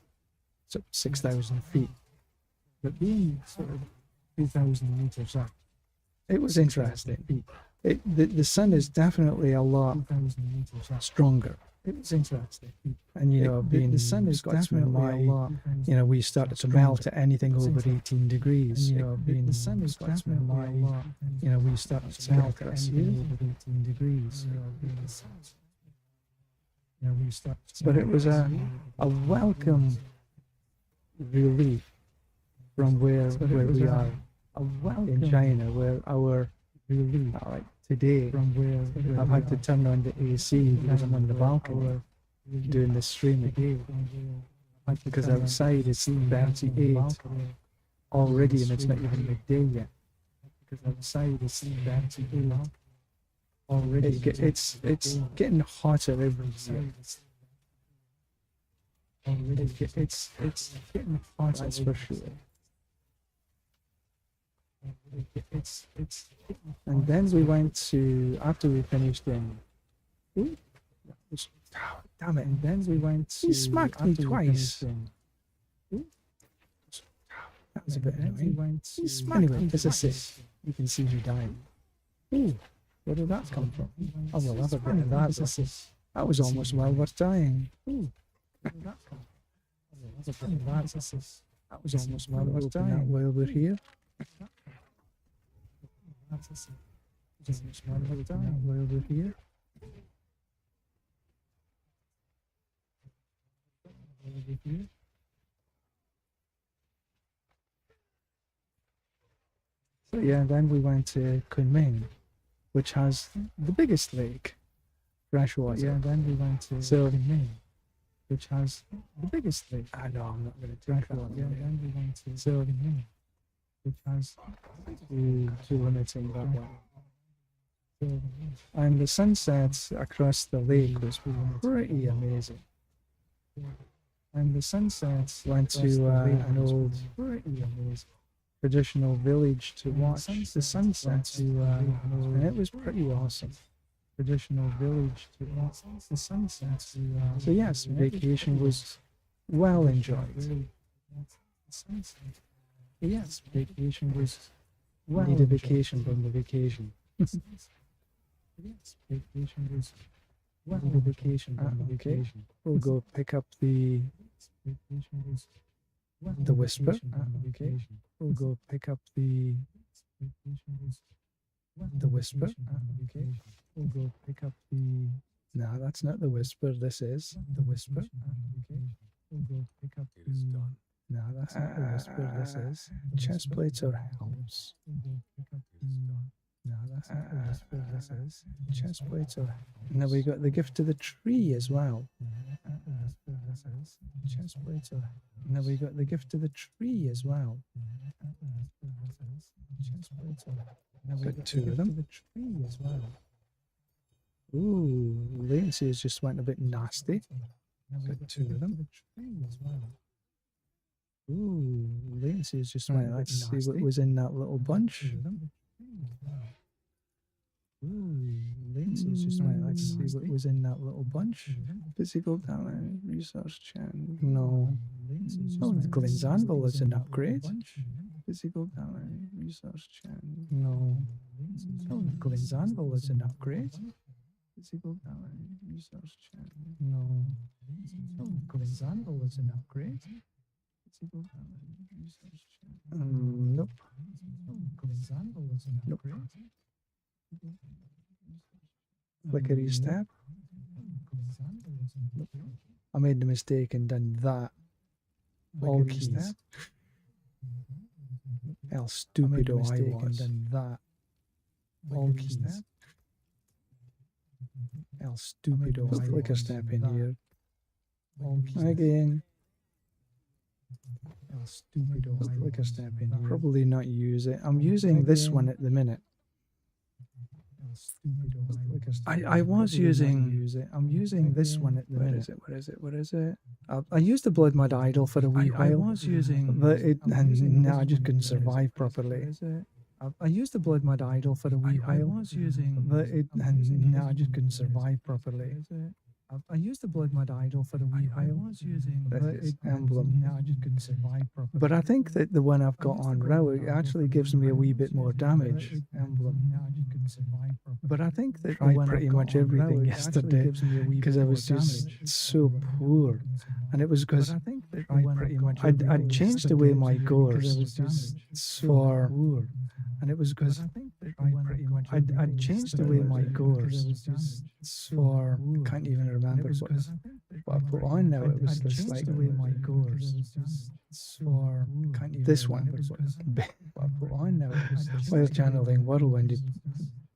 so 6,000 feet, but being sort of 2,000 meters up, it was interesting. The sun is definitely a lot stronger. It was interesting. And being the sun is definitely a lot. We started to melt at anything over 18 degrees. Being the sun is definitely a lot. We started to melt at anything over 18 degrees. But it was a welcome relief from where we are in China, where our today I've had to turn on the AC because I'm on the balcony doing the stream again, because outside it's 38 already and it's not even midday yet. Because outside it's 38 already. It's getting hotter every year. It's getting hotter, that's for sure. And then we went to, after we finished in, damn it, and then we went to, he smacked me twice. That was a bit annoying. Anyway, there's a assist. You can see me dying. Ooh, where did that come from? Oh, well, have a bit of that. That was almost well worth dying. Ooh, where did that come from? That was almost well worth dying. While we're here. While we're here. So yeah, then we went to Kunming, which has the biggest lake, freshwater. Yeah, then we went to Kunming, which has the biggest lake. I know, I'm not going to drink that. Yeah, then we went to Kunming, which has too limiting that one. And the sunsets across the lake was pretty amazing. And the sunsets went to an old, pretty amazing traditional village to watch the sunsets, and it was pretty awesome. Traditional village to watch the sunsets. So yes, vacation was well enjoyed. Yes, vacation was well. Need a vacation from the vacation. Vacation is what the vacation on the okay. vacation. We'll go pick up the whisper. Okay. We'll go pick up the whisper. Okay. We'll go pick up the. No, that's not the whisper. This is the whisper. Okay. We'll go pick up the. No, that's not the whisper. This is chest plates or helms. No, that's not the whisper. This is chest plates or. Now we got the gift to the tree as well. Chest plates or. Now we got the gift to the tree as well. Chest plates or. Now we got two of them. The tree as well. Ooh, latency has just went a bit nasty. Got two of them. The tree as well. Ooh, latency has just went. Let's see what was in that little bunch. Ooh, latency has just went. Let's see what was in that little bunch. Physical talent, resource chain. No. Oh, the Glenn's Anvil is an upgrade. Physical talent, resource chain. No. Oh, the Glenn's Anvil is an upgrade. Physical talent, resource chain. No. Oh, the Glenn's Anvil is an upgrade. Physical talent, resource chain. Nope. Oh, Glenn's Anvil is an upgrade. Flickery stab. Nope. I made the mistake and done that. All keys. El stupido I was. And done that. All keys. El stupido I flicker step in here. All keys. Again. El stupido I flicker step in here. Probably not use it. I'm using this one at the minute. I was using. I'm using this one at the minute. Where is it? I used the Blood Mud Idol for a wee while. I was using, but now I just couldn't survive properly. I used the Blood Mud Idol for a wee while. I was using, but now I just couldn't survive properly. I used the Blood Mud Idol for a wee while. I was using, but emblem. Now I just couldn't survive properly. But I think that the one I've got on now, it actually gives me a wee bit more damage. Emblem. Now I just couldn't survive properly. But I think that the one pretty much everything yesterday because I was just so poor, and it was because I think that pretty much I'd changed away my gores for. And it was because I'd changed away my gores for can't even remember what I put on now. It was just like away my gores for this one. What I put on now. While channeling Whirlwind, it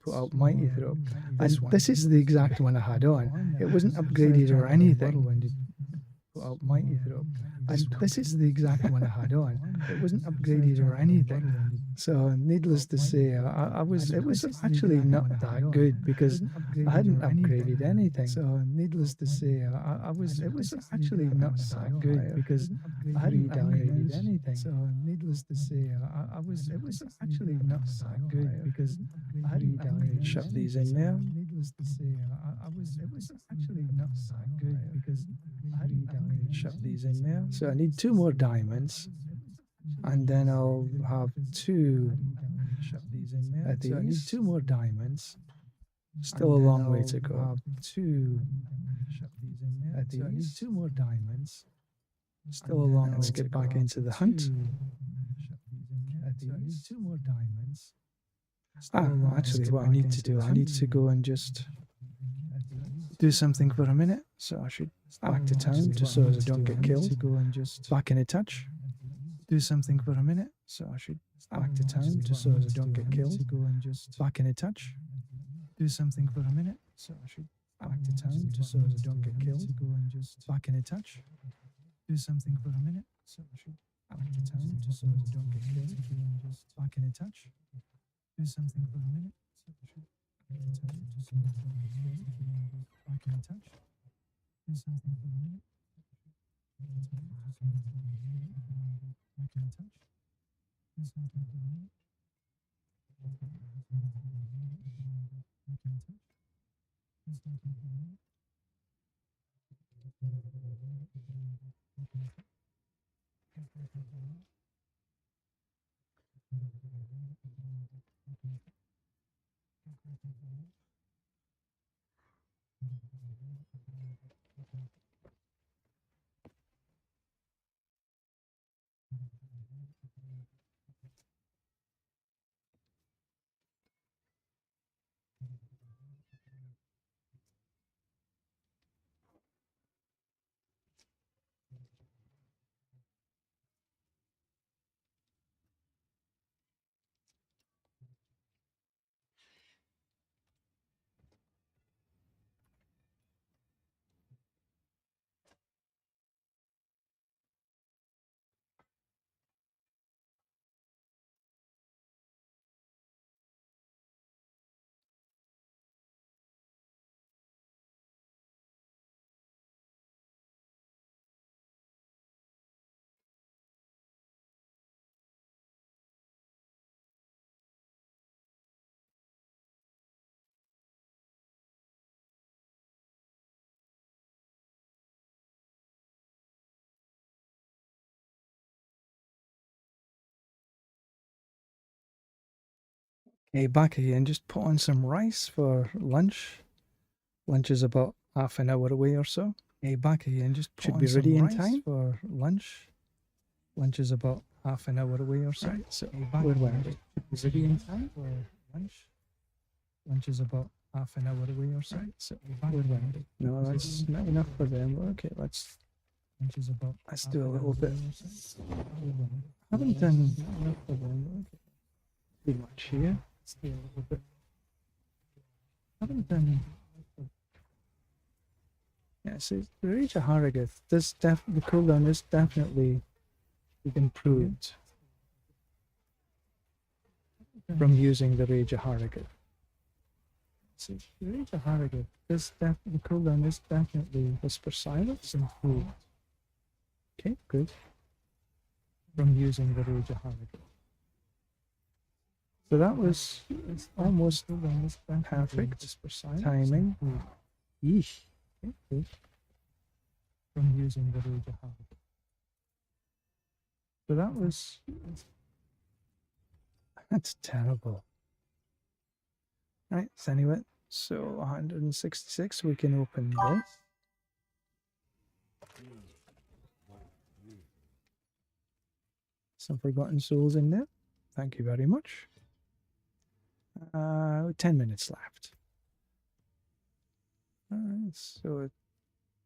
put out Mighty Throw. And this is the exact one I had on. It wasn't upgraded or anything. Put out Mighty Throw. And this is the exact one I had on. It wasn't upgraded or anything. So needless to say, it was actually not that good because I hadn't upgraded anything. So needless to say, it was actually not that good because I hadn't upgraded anything. So needless to say, it was actually not that good because I hadn't upgraded. Shove these in there. Needless to say, it was actually not that good because I hadn't upgraded. Shove these in there. So I need 2 more diamonds. And then I'll have 2 at these. So I need 2 more diamonds. Still a long way to go. Have 2 at these. So I need 2 more diamonds. Still a long way to go. Let's get back into the hunt. At these. So I need 2 more diamonds. Actually, what I need to do, I need to go and just do something for a minute. So I should back to town just so as I don't get killed. Back in a touch. Do something for a minute, so I should back to town just so as I don't get killed. Back in a touch. Do something for a minute, so I should back to town just so as I don't get killed. Back in a touch. Do something for a minute, so I should back to town just so as I don't get killed. Back in a touch. Do something for a minute, so I should back to town just so as I don't get killed. Back in a touch. Do something for a minute. I can touch. Do something for a minute. I can touch. Do something for a minute. Do something for a minute. Okay, back again. Just put on some rice for lunch. Lunch is about half an hour away or so. Okay, back again. Just should be ready in time for lunch. Lunch is about half an hour away or so. Right, so where were we? Is ready in time for lunch? Lunch is about half an hour away or so. Right, so where were we? No, that's not enough for them. Okay, let's do a little bit. Haven't done enough for them. Okay. Too much here. Let's do a little bit. Haven't done. Yeah, so the Rage of Harrogate, the cooldown is definitely improved from using the Rage of Harrogate. So the Rage of Harrogate, the cooldown is definitely Whisper Silence improved. Okay, good. From using the Rage of Harrogate. So that was almost perfect timing. Yeesh. Okay, good. From using the Rage of Harrogate. So that was... That's terrible. Right, so anyway, so 166, we can open this. Some Forgotten Souls in there. Thank you very much. 10 minutes left. Alright, so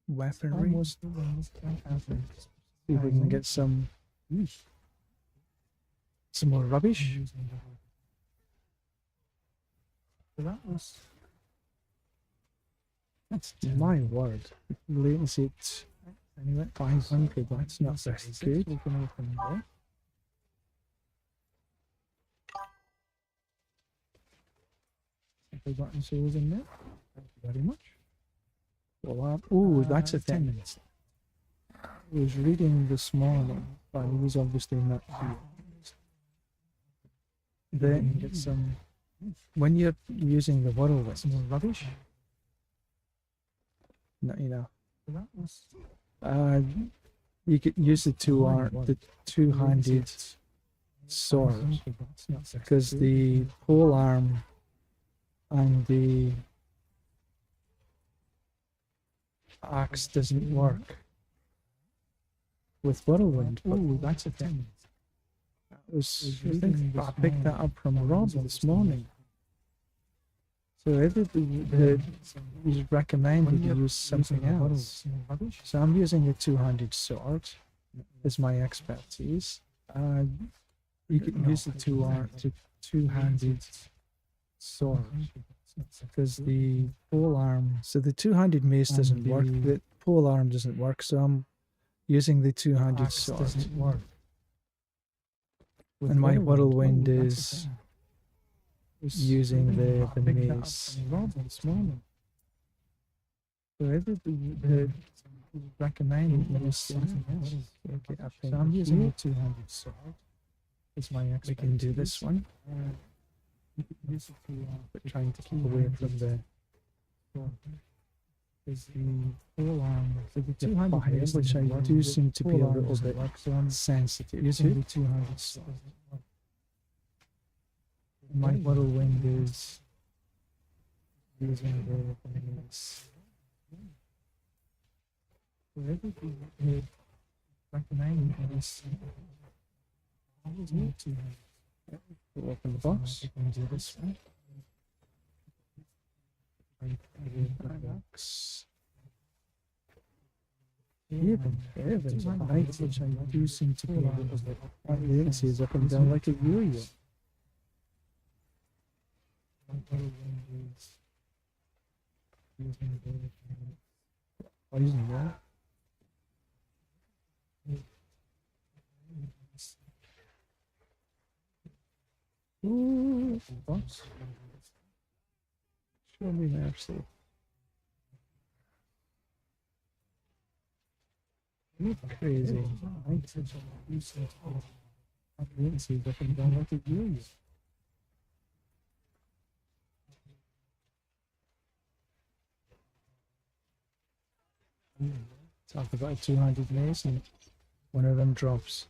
weaponry. See if we can get some more rubbish. That's my word. Latency anyway, 500. That's not very good. We can open there. Forgotten Souls in there. Thank you very much. Well, oh, that's a 10 minutes. I was reading this morning, but he was obviously not here. Then get some. When you're using the whirlwind, some more rubbish. No, you know. You could use the two-handed sword because the pole arm and the axe doesn't work with whirlwind. Oh, that's a thing. I picked that up from Rob this morning. So everybody is recommended to use something else. So I'm using a two-handed sword as my expertise. You could use the two-handed sword because the pole arm. So the two-handed mace doesn't work. The pole arm doesn't work. So I'm using the two-handed sword. Doesn't work. And my whirlwind is using the mace. So everybody recommended to use something else. Okay, so I'm using a two-handed sword. It's my expertise. We can do this one. But trying to keep away from the is the pole arm. So the two-handed mace, which I do seem to be a little bit sensitive using the two-handed sword. My whirlwind is using the mace. Wherever you recommend this, always need to We'll open the box. you can do this one. Box. Even there's a night which I do seem to be able to latencies up and down like a yo-yo. Poison that. Ooh, box. Show me mercy. You're crazy. Latencies up and down like a yo-yo. Talk about 200 mace and one of them drops.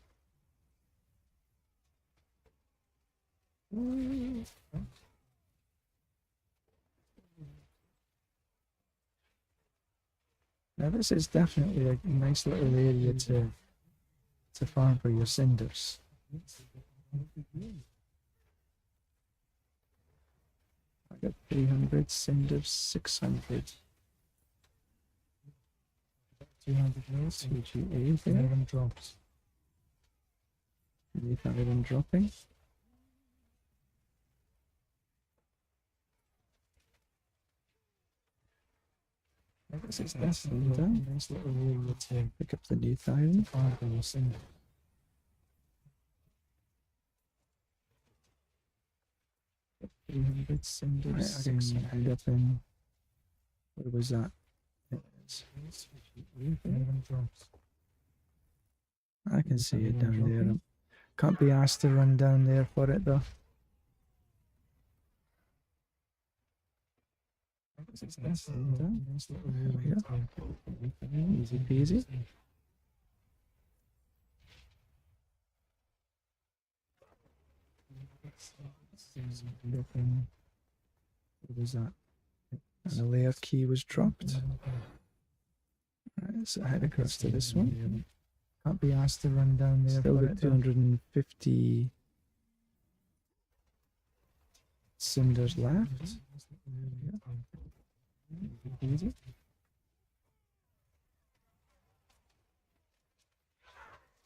Now this is definitely a nice little area to farm for your cinders. I got 300 cinders, 600. 200 mils, CGA there. Them drops. 800 and dropping. This is definitely done. Nice little area to pick up the new thousand. Farm for your cinder. Right, I end up in, what was that? I can see it down there. Can't be asked to run down there for it though. There we go. Easy peasy. What was that? And a layer key was dropped. Right, so I head across to this one. Can't be asked to run down there. Still got 250 cinders left. Easy.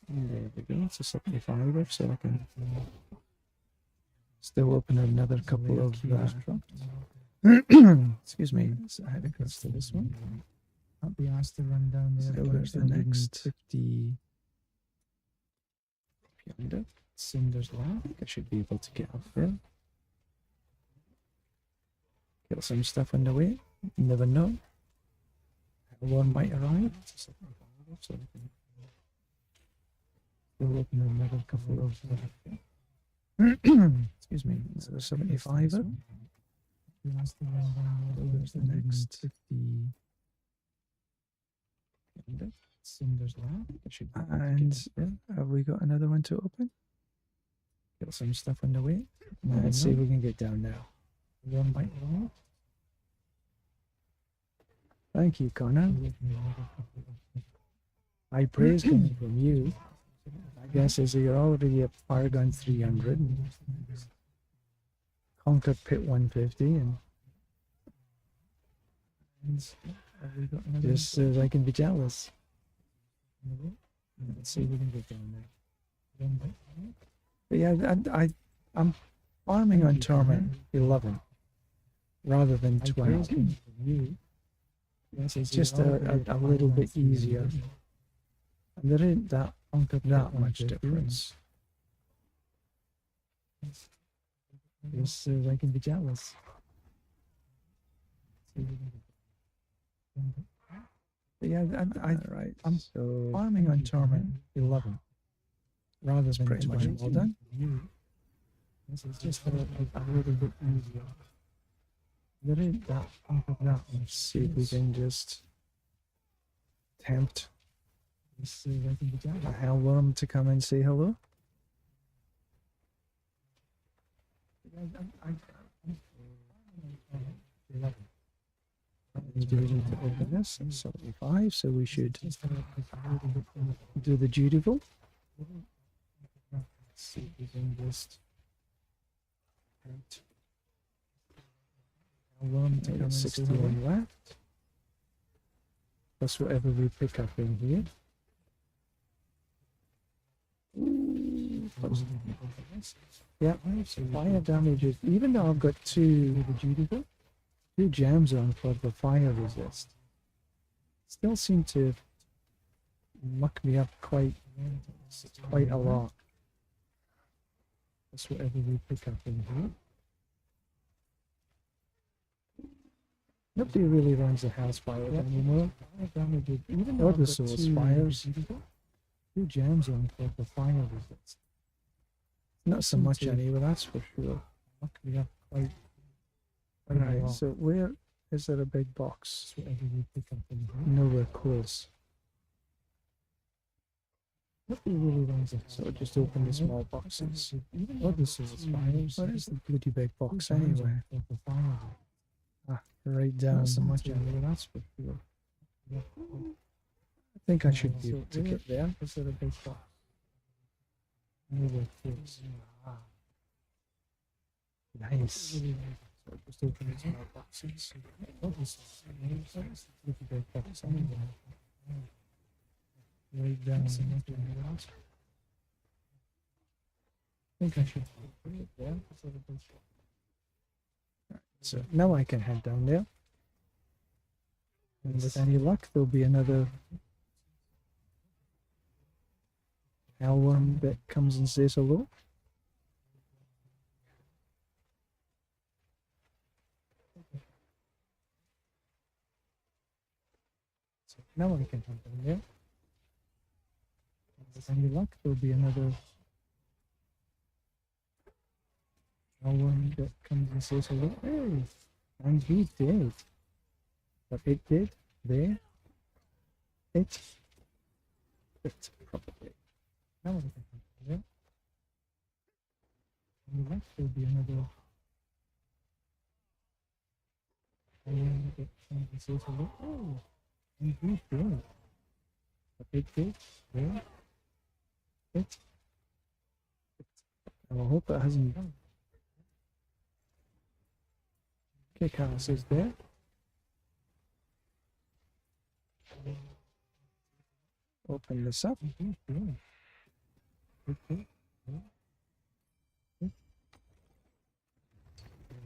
And there we go. It's a 75, so I can still open another couple of excuse me. So I head across to this one. Can't be asked to run down there. So there's the next 50 cinders left. I think I should be able to get up there. Get some stuff on the way. You never know. One might arrive. So I can still open another couple of excuse me. So 75. So there's the next 50 cinders left. And yeah, have we got another one to open? Got some stuff on the way. Let's see if we can get down now. One bite long. Thank you, Connor. High praise coming from you. I guess as you're already at Paragon 300, conquered Pit 150, and just so I can be jealous. Let's see if we can get down there. But yeah, I'm farming on Torment 11 rather than 12. It's just a little bit easier. And there ain't that much difference. Just so I can be jealous. But yeah, I'm farming on Torment 11 rather than pretty 12. Much all done. It's just a little bit easier. There ain't that much. Let's see if we can just tempt a hellworm to come and say hello. do we need to open this? 75, so we should do the dutiful. Let's see if we can just one to We come got and say 61 hello. left. Plus whatever we pick up in here. Yeah, fire damage is, even though I've got two gems on for the fire resist, still seem to muck me up quite a lot. That's whatever we pick up in here. Nobody really runs the Hellspire anymore. Fire damage is, even though I've got Abysall two spires. two gems on for the fire resist. Not so much anyway, that's for sure. Muck me up quite a Right, lot. so where is there a big box? That's whatever we pick up in here. Nowhere close. Nobody really runs the So just open the small boxes. Abysall spires. Where is the bloody big box Two gems anyway? on for the fire resist. Ah, right down. Not so much anyway, that's for sure. I think I should be able to get there. Is there a big box? Nowhere close. Nice. So just open the small boxes. Abysall spires. Look at big box anyway. Right down. So much anyway, that's I think I should put it there. Is there a big box? So now I can head down there. And with any luck, there'll be another hellworm that comes and says hello. So now I can head down there. And with any luck, there'll be another hellworm that comes and says hello. Hey, and he did. But it did. There. It probably. Now I can head down there. And the left there'll be another hellworm that comes and says hello. Oh, and he did. But it did. There. It. I hope it hasn't. Okay, Carlos is there. Open this up. I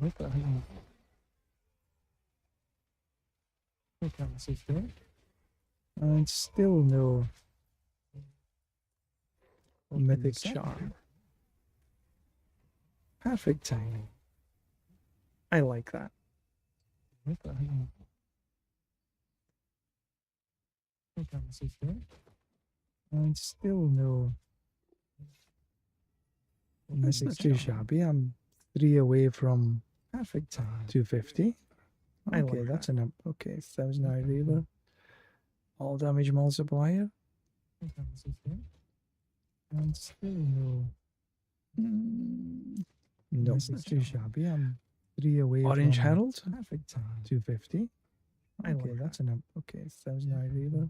hope it hasn't. Okay, Carlos is there. And still no mythic charm. Perfect timing. I like that. And still no. That's not too shabby. I'm 3 away from perfect time. 250. Okay, that's enough. Okay, 1000 eye reaver. All damage multiplier. And still no. No, that's not too shabby. I'm 3 away Orange from Herald. perfect time. 250. Okay, that's enough. Okay, 1000 eye reaver.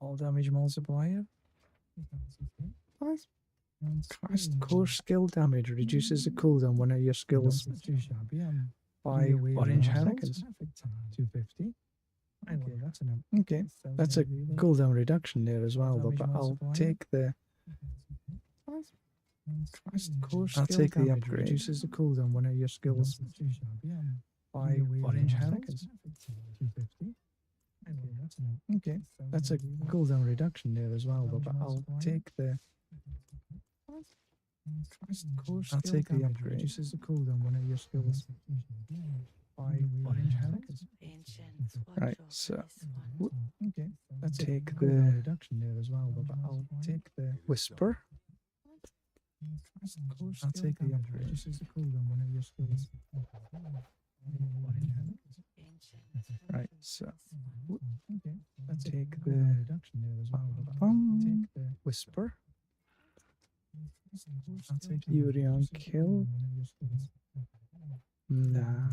All damage multiplier. Cast core skill damage reduces the cooldown one of your skills by Orange Herald. seconds. 250. Okay, that's enough. Okay, that's a cooldown reduction there as well, though. But I'll take the. I'll take the upgrade. Reduces the cooldown one of your skills by Orange Herald. seconds. Okay, that's a cooldown reduction there as well, though. But I'll take the. I'll take the upgrade. Reduces the cooldown one of your skills by Orange Herald. Right, so okay, let's take the reduction there as well, but I'll take the whisper. I'll take the upgrade. Reduces the cooldown one of your skills. Right, so okay, let's take the reduction there as well, but I'll take the whisper. I'll take Yuri on kill. Nah.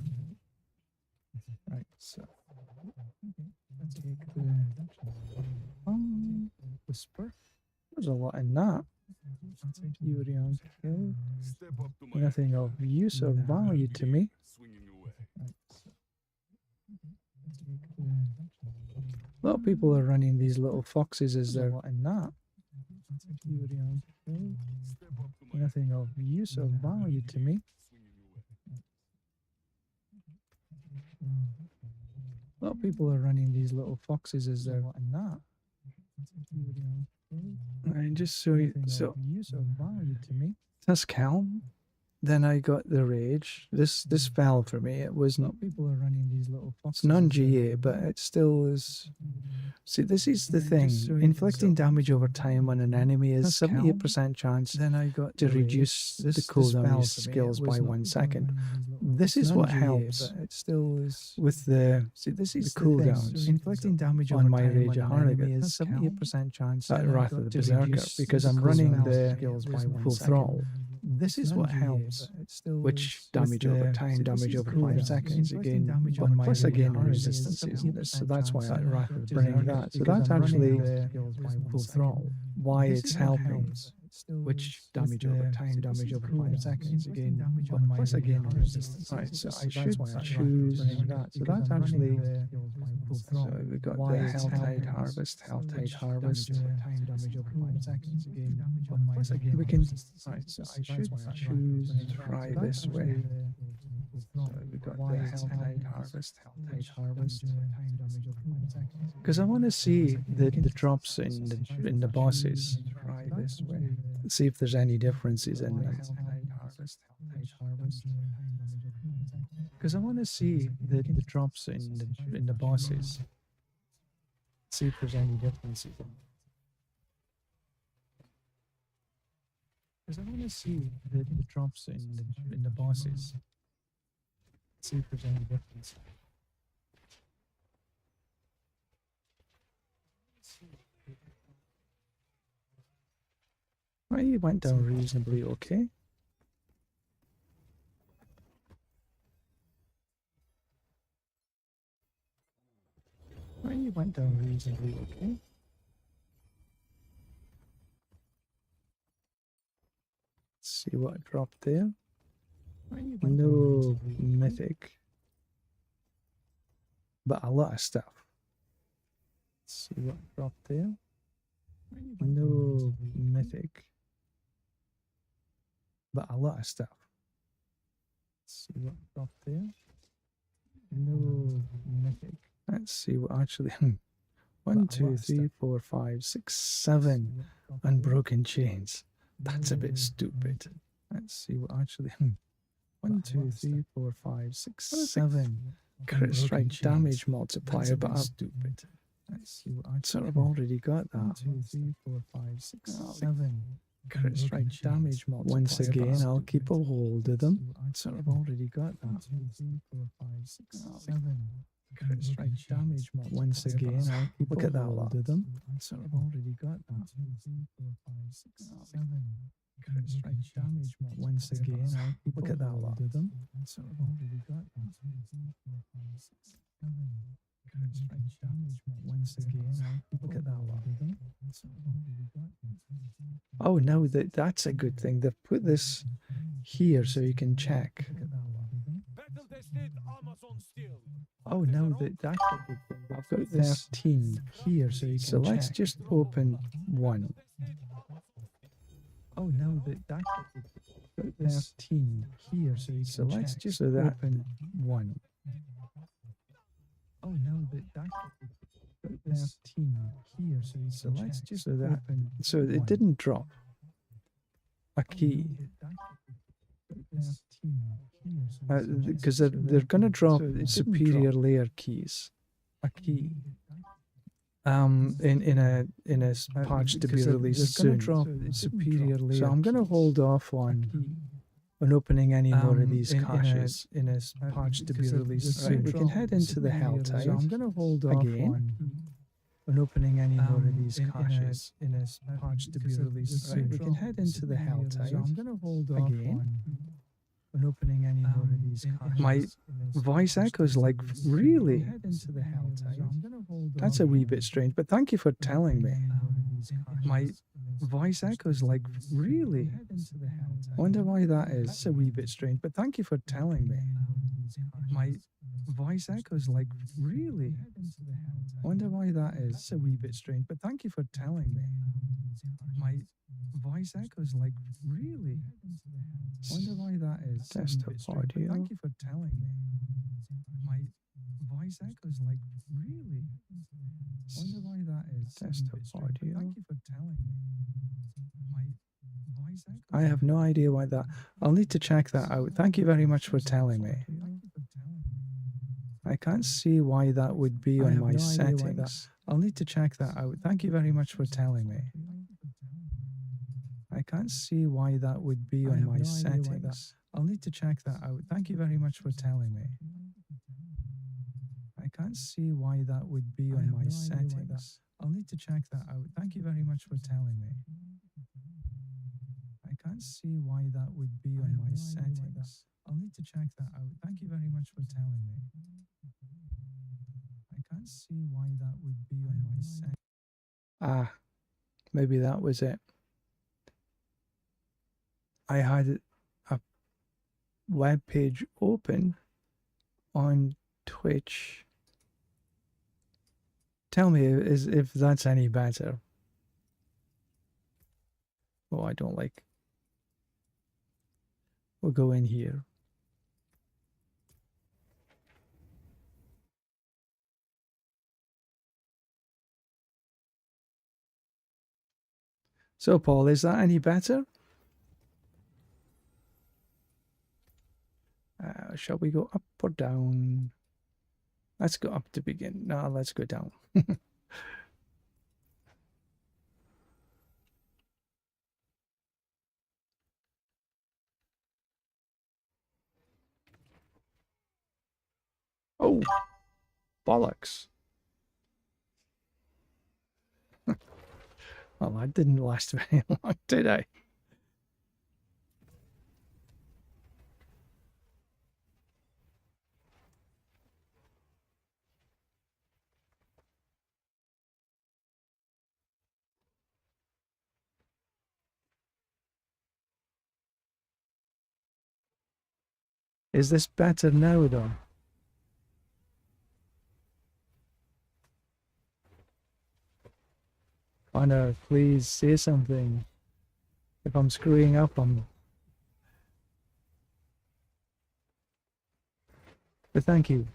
Right, so let's take the whisper. There's a lot in that. Fury on kill. Nothing of use or value to me. A lot of people are running these little foxes as their lot in that. Fury on kill. Nothing of use or value to me. A lot of people are running these little foxes as their lot in that. And just so use of value to me. That's calm. Then I got the rage. This fell for me. It was not. People are running these little foxes. It's non-GA, but it still is. See, this is the thing. Inflicting damage over time on an enemy is 78% chance. Then I got to reduce the cooldown skills by 1 second. This is what helps. It still is with the. See, this is the cooldowns. Inflicting damage on my rage Harrigan is 78% chance. Wrath of the Berserker, because I'm running the full thrall. This is what helps, which damage over time, damage over 5 seconds again, but plus again resistance isn't this, so that's why I'd rather bring that. So that's actually full thrall, why it's helping, which damage over time, damage over 5 seconds again, but plus again resistance. Right, so I should choose that. So that's actually full thrall. So we've got the Helltide Harvest, Helltide Harvest. Time damage over 5 seconds again, but plus again we can. Right, so I should choose try this way. So we've got the Helltide Harvest, Helltide Harvest. Because I want to see the drops in the bosses. Try this way. See if there's any differences in them. Because I want to see the drops in the bosses. See if there's any differences in them. Because I want to see the drops in the bosses. See if there's any difference. Well, you went down reasonably okay. Well, you went down reasonably okay. See what dropped there. No mythic, but a lot of stuff. See what dropped there. No mythic, but a lot of stuff. See what dropped there. No mythic. Let's see what actually. 1, 2, 3, 4, 5, 6, 7 unbroken chains. That's a bit stupid. Let's see what actually. 1, 2, 3, 4, 5, 6, 7 crit strike damage multiplier, but I'm stupid. Let's see what I sort of already got that. 1, 2, 3, 4, 5, 6, 7 crit strike damage multiplier. Once again, I'll keep a hold of them. I sort of already got that. 1, 2, 3, 4, 5, 6, 7 crit strike damage multiplier. Once again, I'll keep a hold of them. I sort of already got that. 1, 2, 3, 4, 5, 6, 7 crit strike damage. Once again, I'll keep look at that lot of them. So I've already got that. 2, 3, 4, 5, 6, 7 crit strike damage. Once again, I'll keep look at that lot of them. So I've already got that. Oh no, that's a good thing. They've put this here so you can check. Oh no, that's a good thing. I've got 13 here so you can check. So let's just open one. Oh no, that's 13 here, so you can let's check. Just open one. Oh no, that's 13 here, so you can let's check. Just open. So it didn't drop a key. Because they're gonna drop superior layer keys. A key. In a patch to be released soon. Superior layer. So I'm gonna hold off on opening any more of these caches in a patch to be released soon. Right, we can head into the Helltide. So I'm gonna hold off on opening any more of these caches in a patch to be released soon. We can head into the Helltide. So I'm gonna hold off when opening any more of these caches. My voice echoes like, really? Head into the Helltide. That's a wee bit strange, but thank you for telling me. My voice echoes like, really? Wonder why that is. That's a wee bit strange, but thank you for telling me. My voice echoes like, really? Wonder why that is. That's a wee bit strange, but thank you for telling me. My voice echoes like, really? Wonder why that is. Desktop audio. Thank you for telling me. My voice echoes like, really? Wonder why that is. Desktop audio. Thank you for telling me. My voice echoes. I have no idea why that. I'll need to check that out. Thank you very much for telling me. I can't see why that would be on my settings. I'll need to check that out. Thank you very much for telling me. I can't see why that would be on my settings. I'll need to check that out. Thank you very much for telling me. I can't see why that would be on my settings. I'll need to check that out. Thank you very much for telling me. I can't see why that would be on my settings. I'll need to check that out. Thank you very much for telling me. I can't see why that would be on my settings. Ah, maybe that was it. I had a web page open on Twitch. Tell me if that's any better. Oh, I don't like. We'll go in here. So, Paul, is that any better? Shall we go up or down? Let's go up to begin. No, let's go down. Oh, bollocks. Well, that didn't last very long, did I? Is this better now, though? Anna, please say something. If I'm screwing up, I'm... But thank you.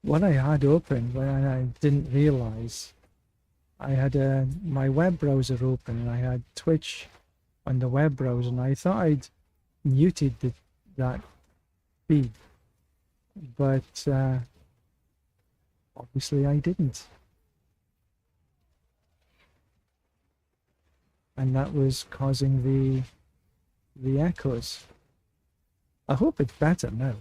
What I had open, when I didn't realize, I had my web browser open and I had Twitch on the web browser, and I thought I'd muted that feed, but obviously I didn't. And that was causing the echoes. I hope it's better now.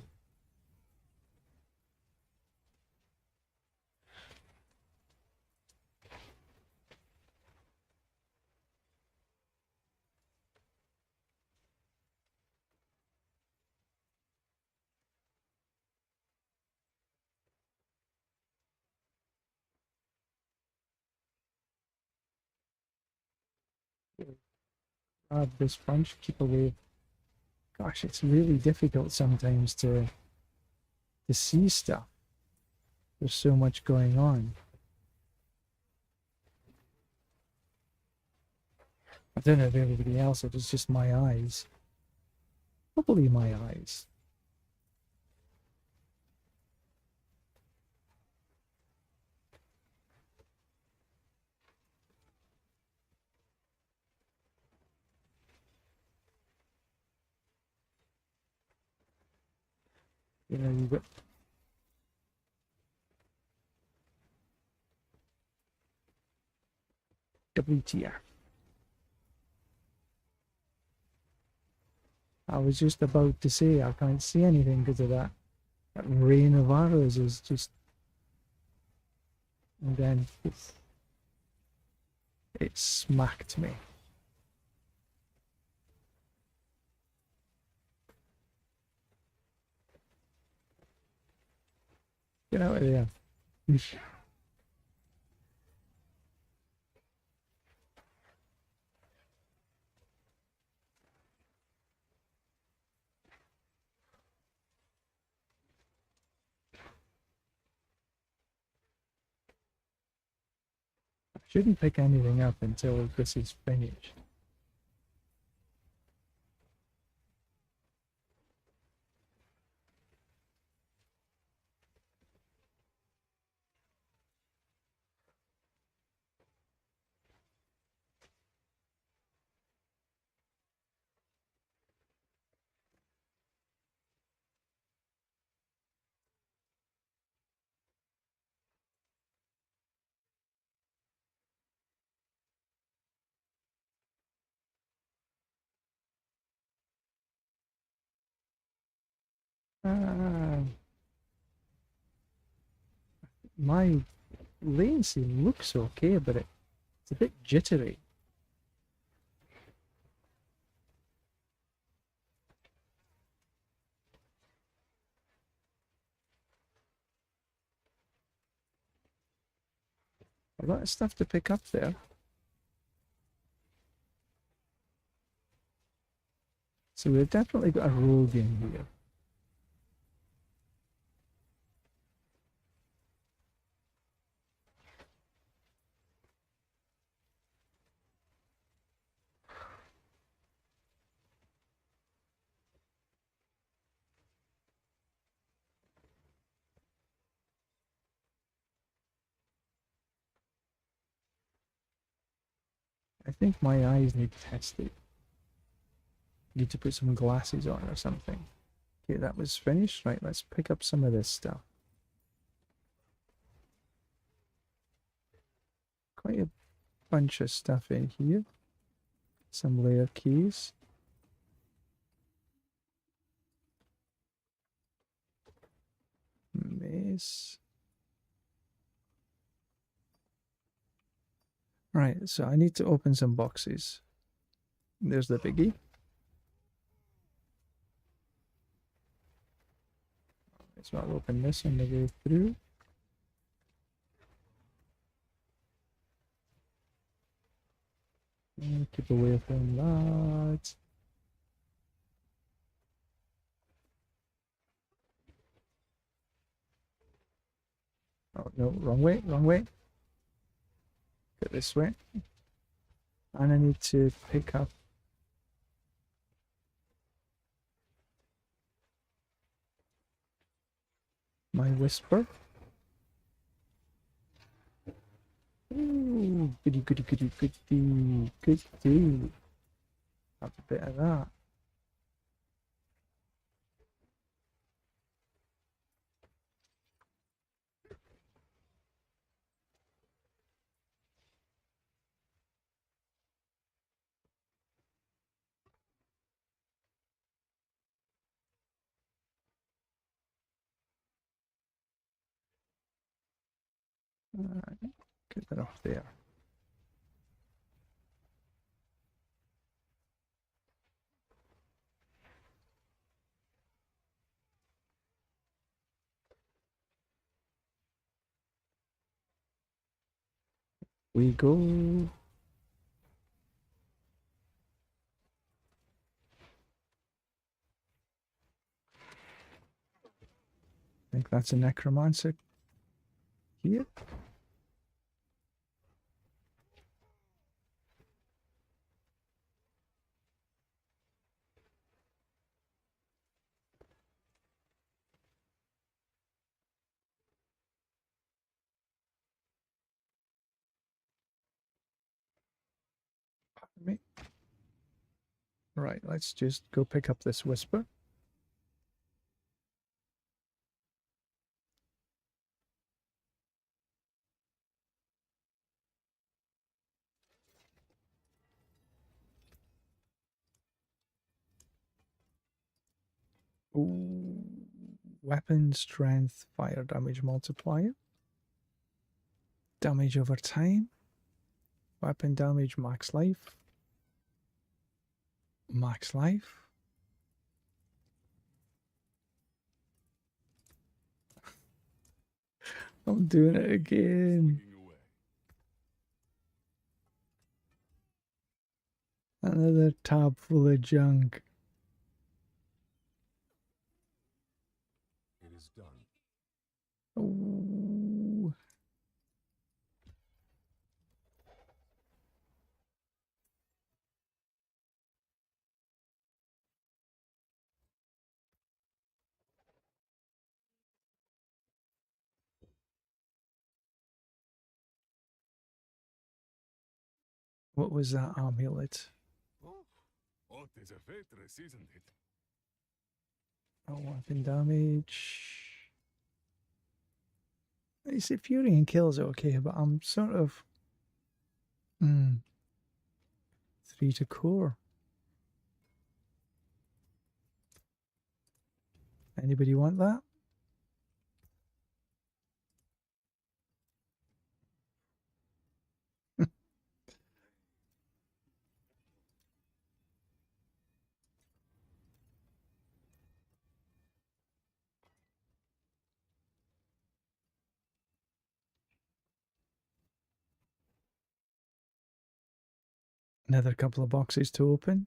Grab this bunch, keep away. Gosh, it's really difficult sometimes to see stuff. There's so much going on. I don't know if everybody else, it was just my eyes. Probably my eyes. You know, you've got WTF. I was just about to say I can't see anything because of that. That rain of arrows is just And then it smacked me. Get out of there. I shouldn't pick anything up until this is finished. My latency looks okay, but it's a bit jittery. A lot of stuff to pick up there. So we've definitely got a rogue in here. I think my eyes need testing. Need to put some glasses on or something. Okay, that was finished. Right, let's pick up some of this stuff. Quite a bunch of stuff in here. Some layer keys. Mace. Right, so I need to open some boxes. There's the biggie. Let's not open this on the way through. Keep away from that. Oh no, wrong way, wrong way. Go this way. And I need to pick up my whisper. Ooh, goody, goody, goody, goody, goody. Have a bit of that. Get that off there. We go. I think that's a necromancer here. Pardon me. Right, let's just go pick up this whisper. Ooh, weapon strength, fire damage multiplier. damage over time. Weapon damage, max life. Max life. I'm doing it again. Another tab full of junk. It is done. Oh. What was that amulet? Oh, what is a waitress, isn't it? Oh, weapon damage. You see, Fury and Kills are okay, but I'm sort of... 3 to core. Anybody want that? Another couple of boxes to open.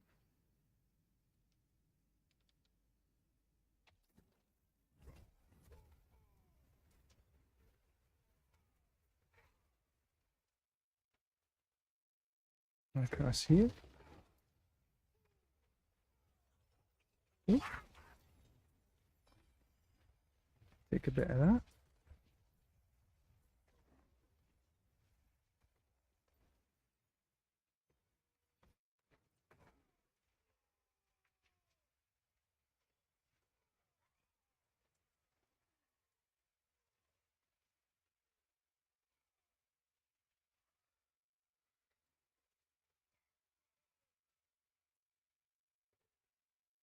Across here. Ooh. Take a bit of that.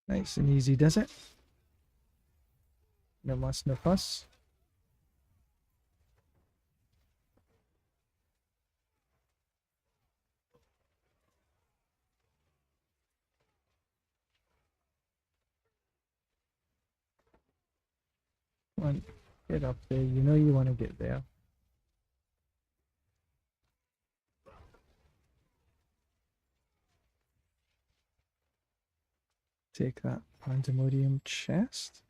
Nice and easy, does it? No muss, no fuss. Come on, get up there. You know you want to get there. Take that pandemonium chest.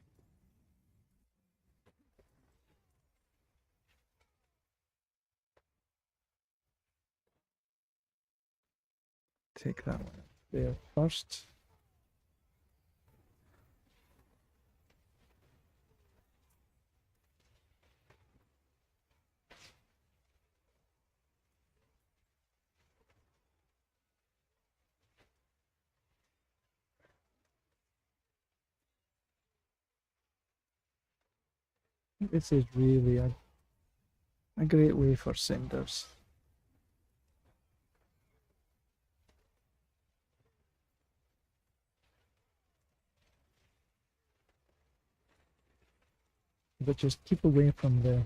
Take that one there first. This is really a great way for cinders. But just keep away from the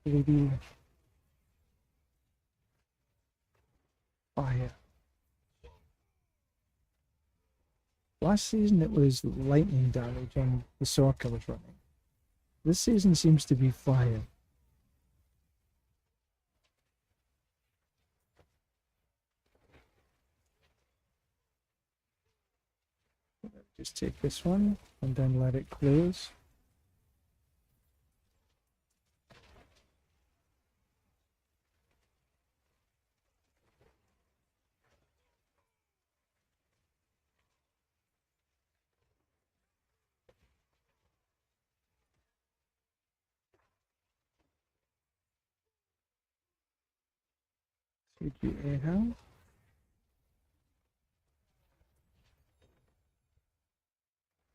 LED fire. Last season it was lightning damage on the Sorcerer was running. This season seems to be fire. Just take this one and then let it close. CGA how?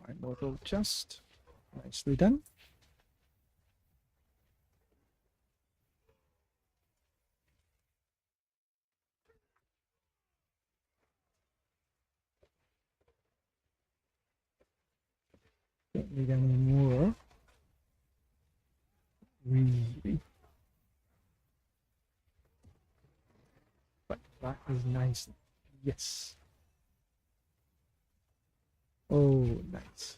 Immortal just. Nicely done. Don't need any more. Really. But that is nice. Yes. Oh, nice.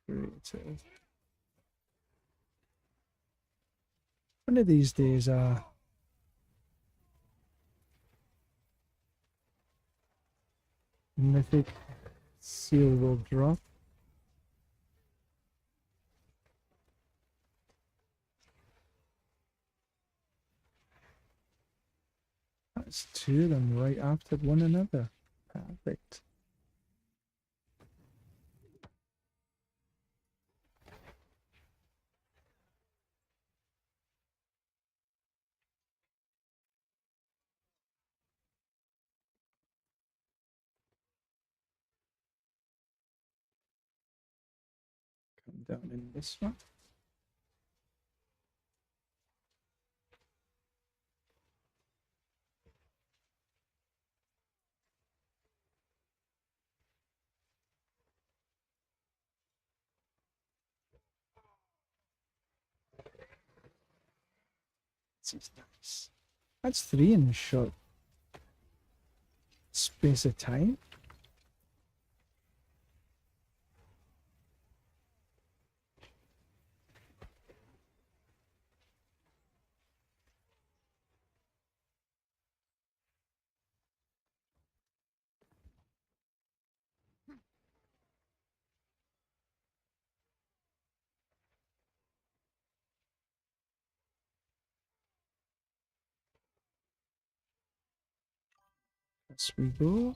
Great. One of these days, Mythic seal will drop. That's two of them right after one another. Perfect. Come down in this one. This is nice. That's three in a short space of time. As we go.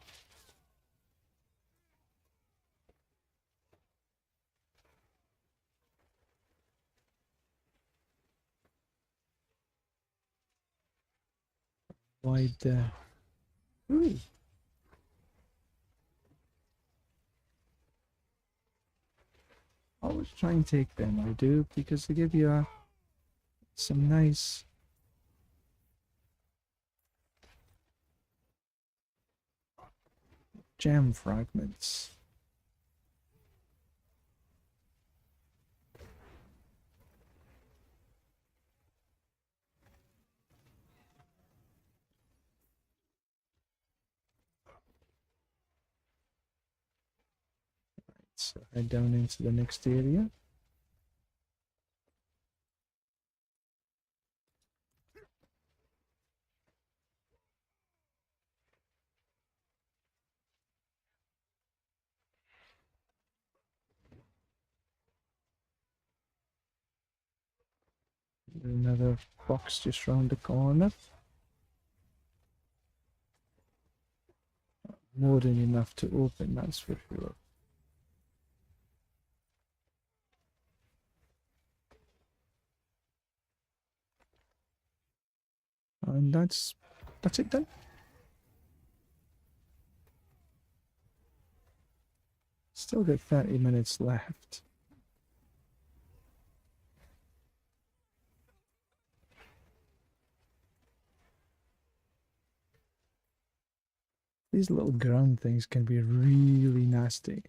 Wide ooh. Always try and take them, I do, because they give you some nice gem fragments. So head down into the next area. Another box just round the corner. More than enough to open, that's for sure. And that's it done. Still got 30 minutes left. These little ground things can be really nasty.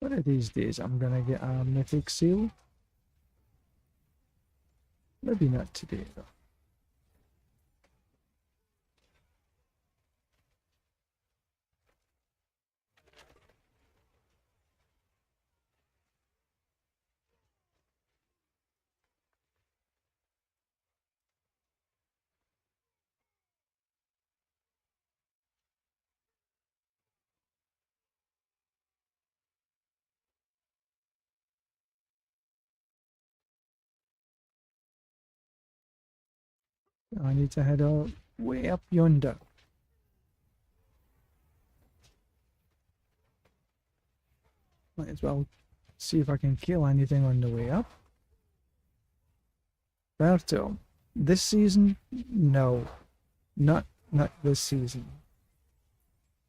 One of these days I'm gonna get a mythic seal. Maybe not today though. I need to head out way up yonder. Might as well see if I can kill anything on the way up. Berto, this season? No. Not this season.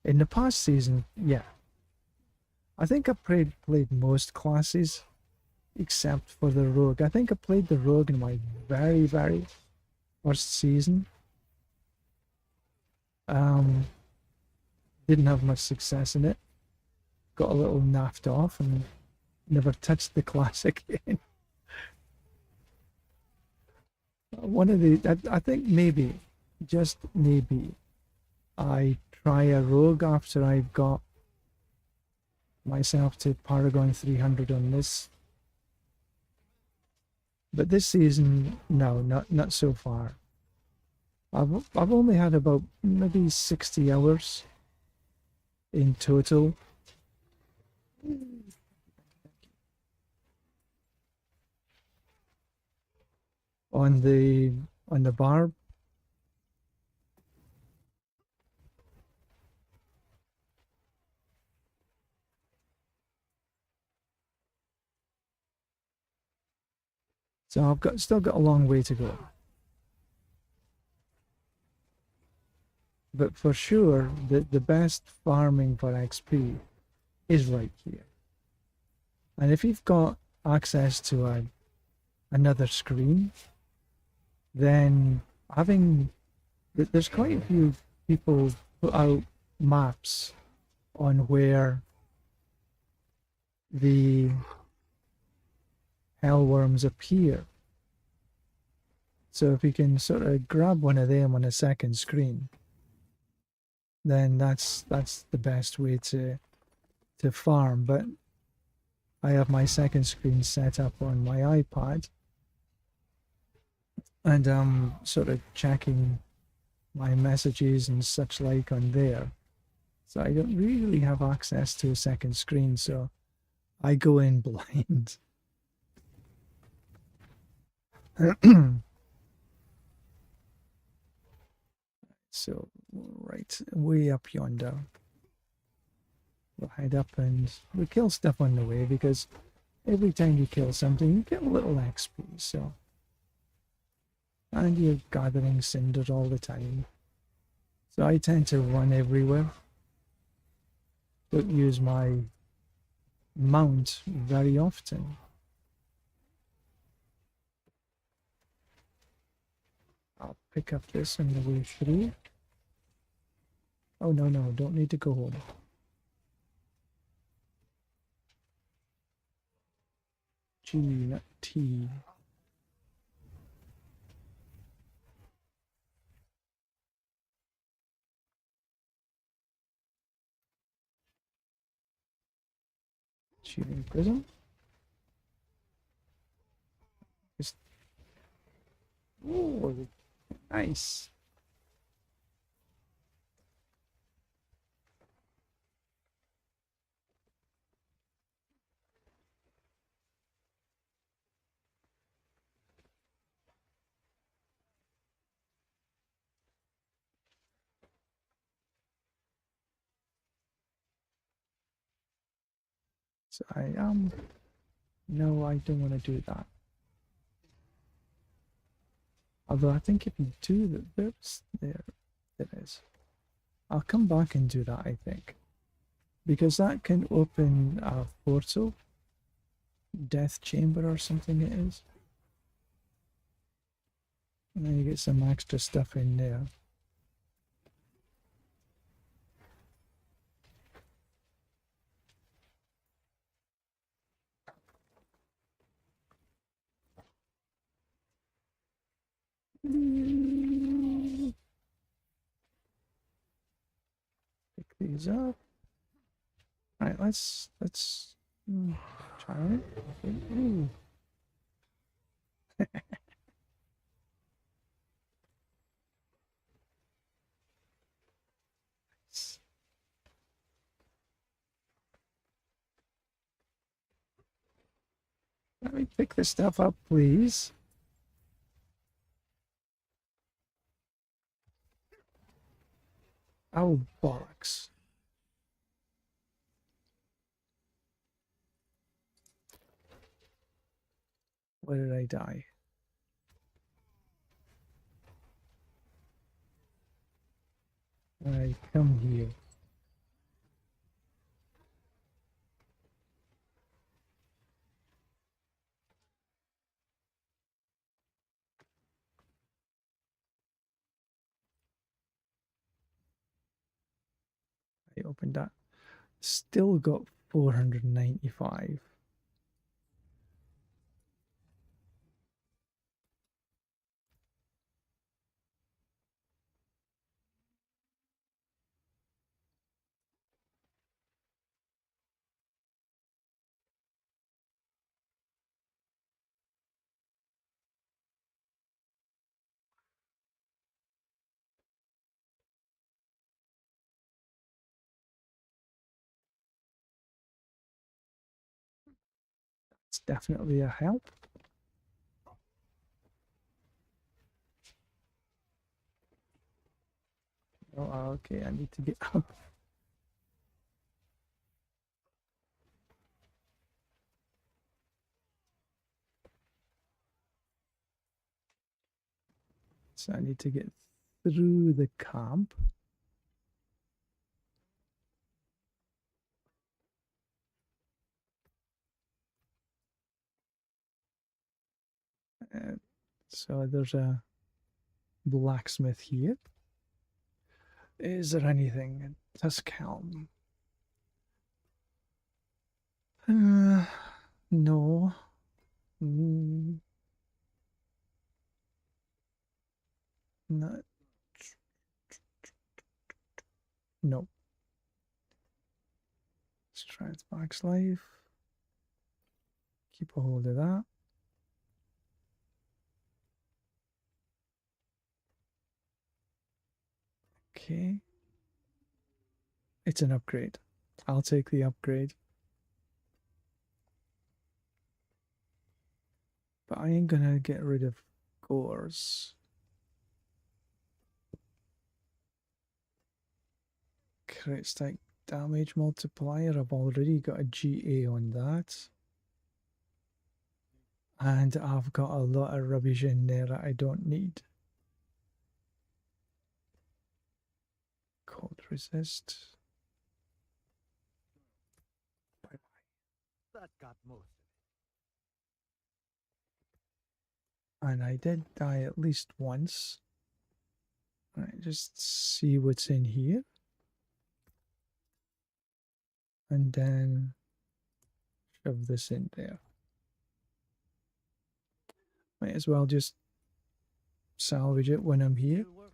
In the past season, yeah. I think I played most classes except for the rogue. I think I played the rogue in my very, very first season. Didn't have much success in it. Got a little naffed off and never touched the class again. One of the, I think maybe, just maybe, I try a rogue after I've got myself to Paragon 300 on this. But this season, no, not so far. I've only had about maybe 60 hours in total. On the barb. So I've still got a long way to go. But for sure, the best farming for XP is right here. And if you've got access to another screen, then there's quite a few people put out maps on where the hellworms appear. So if you can sort of grab one of them on a second screen, then that's the best way to farm. But I have my second screen set up on my iPad, and I'm sort of checking my messages and such like on there. So I don't really have access to a second screen, so I go in blind. So, right, way up yonder. We'll head up and we'll kill stuff on the way, because every time you kill something, you get a little XP, so. And you're gathering cinder all the time. So I tend to run everywhere. Don't use my mount very often. I'll pick up this on the way through. Oh, no, don't need to go home. G, not T. Shooting prism. Just, oh, nice. So no, I don't want to do that. Although I think if you do there it is. I'll come back and do that, I think. Because that can open a portal. Death chamber or something it is. And then you get some extra stuff in there. Pick these up. Alright, let's try it. Ooh. Let me pick this stuff up, please. Oh, bollocks. Where did I die? I come here. I opened that. Still got 495. It's definitely a help. Oh, okay, I need to get up. So I need to get through the camp. So there's a blacksmith here. Is there anything in Tuscalm? No. Mm, not. No. Let's try its box life. Keep a hold of that. Okay. It's an upgrade. I'll take the upgrade. But I ain't gonna get rid of gores. Crit strike damage multiplier. I've already got a GA on that. And I've got a lot of rubbish in there that I don't need. Cold resist. That got most And I did die at least once. Alright, just see what's in here. And then shove this in there. Might as well just salvage it when I'm here. work.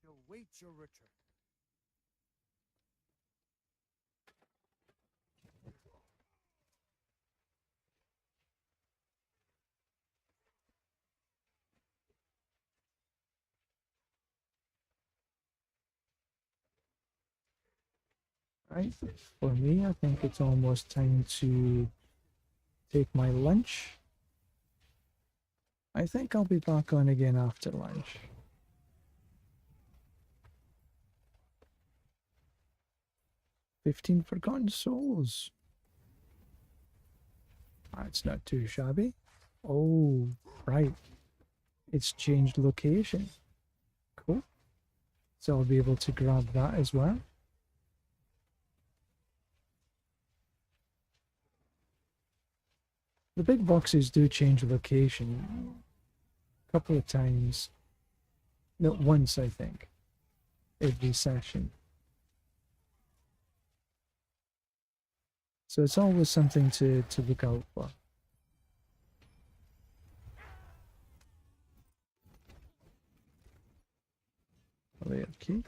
You'll wait your return. Right, for me, I think it's almost time to take my lunch. I think I'll be back on again after lunch. "15 Forgotten Souls." That's not too shabby. Oh, right. It's changed location. Cool. So I'll be able to grab that as well. The big boxes do change location a couple of times. No, once, I think, every session. So it's always something to look out for. Okay.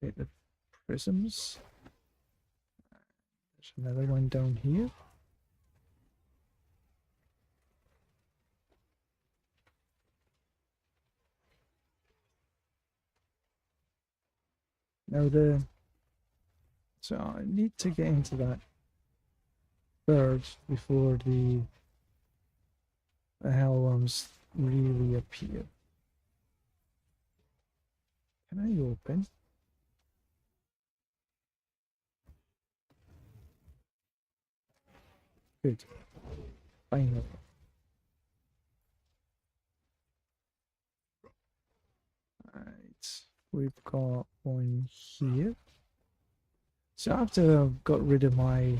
Okay, the prisms. There's another one down here. Now so I need to get into that bird before the hellworms really appear. Can I open? Good. Finally. Right. We've got one here. So after I've got rid of my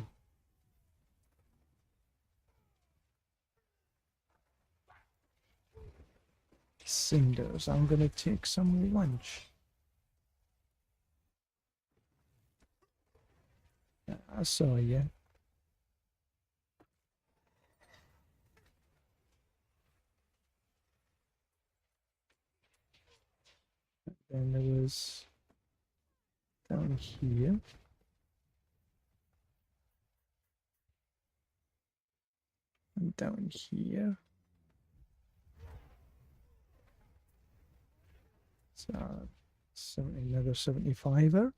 cinders, I'm gonna take some lunch. I saw you. Then there was down here. And down here. So another 75er.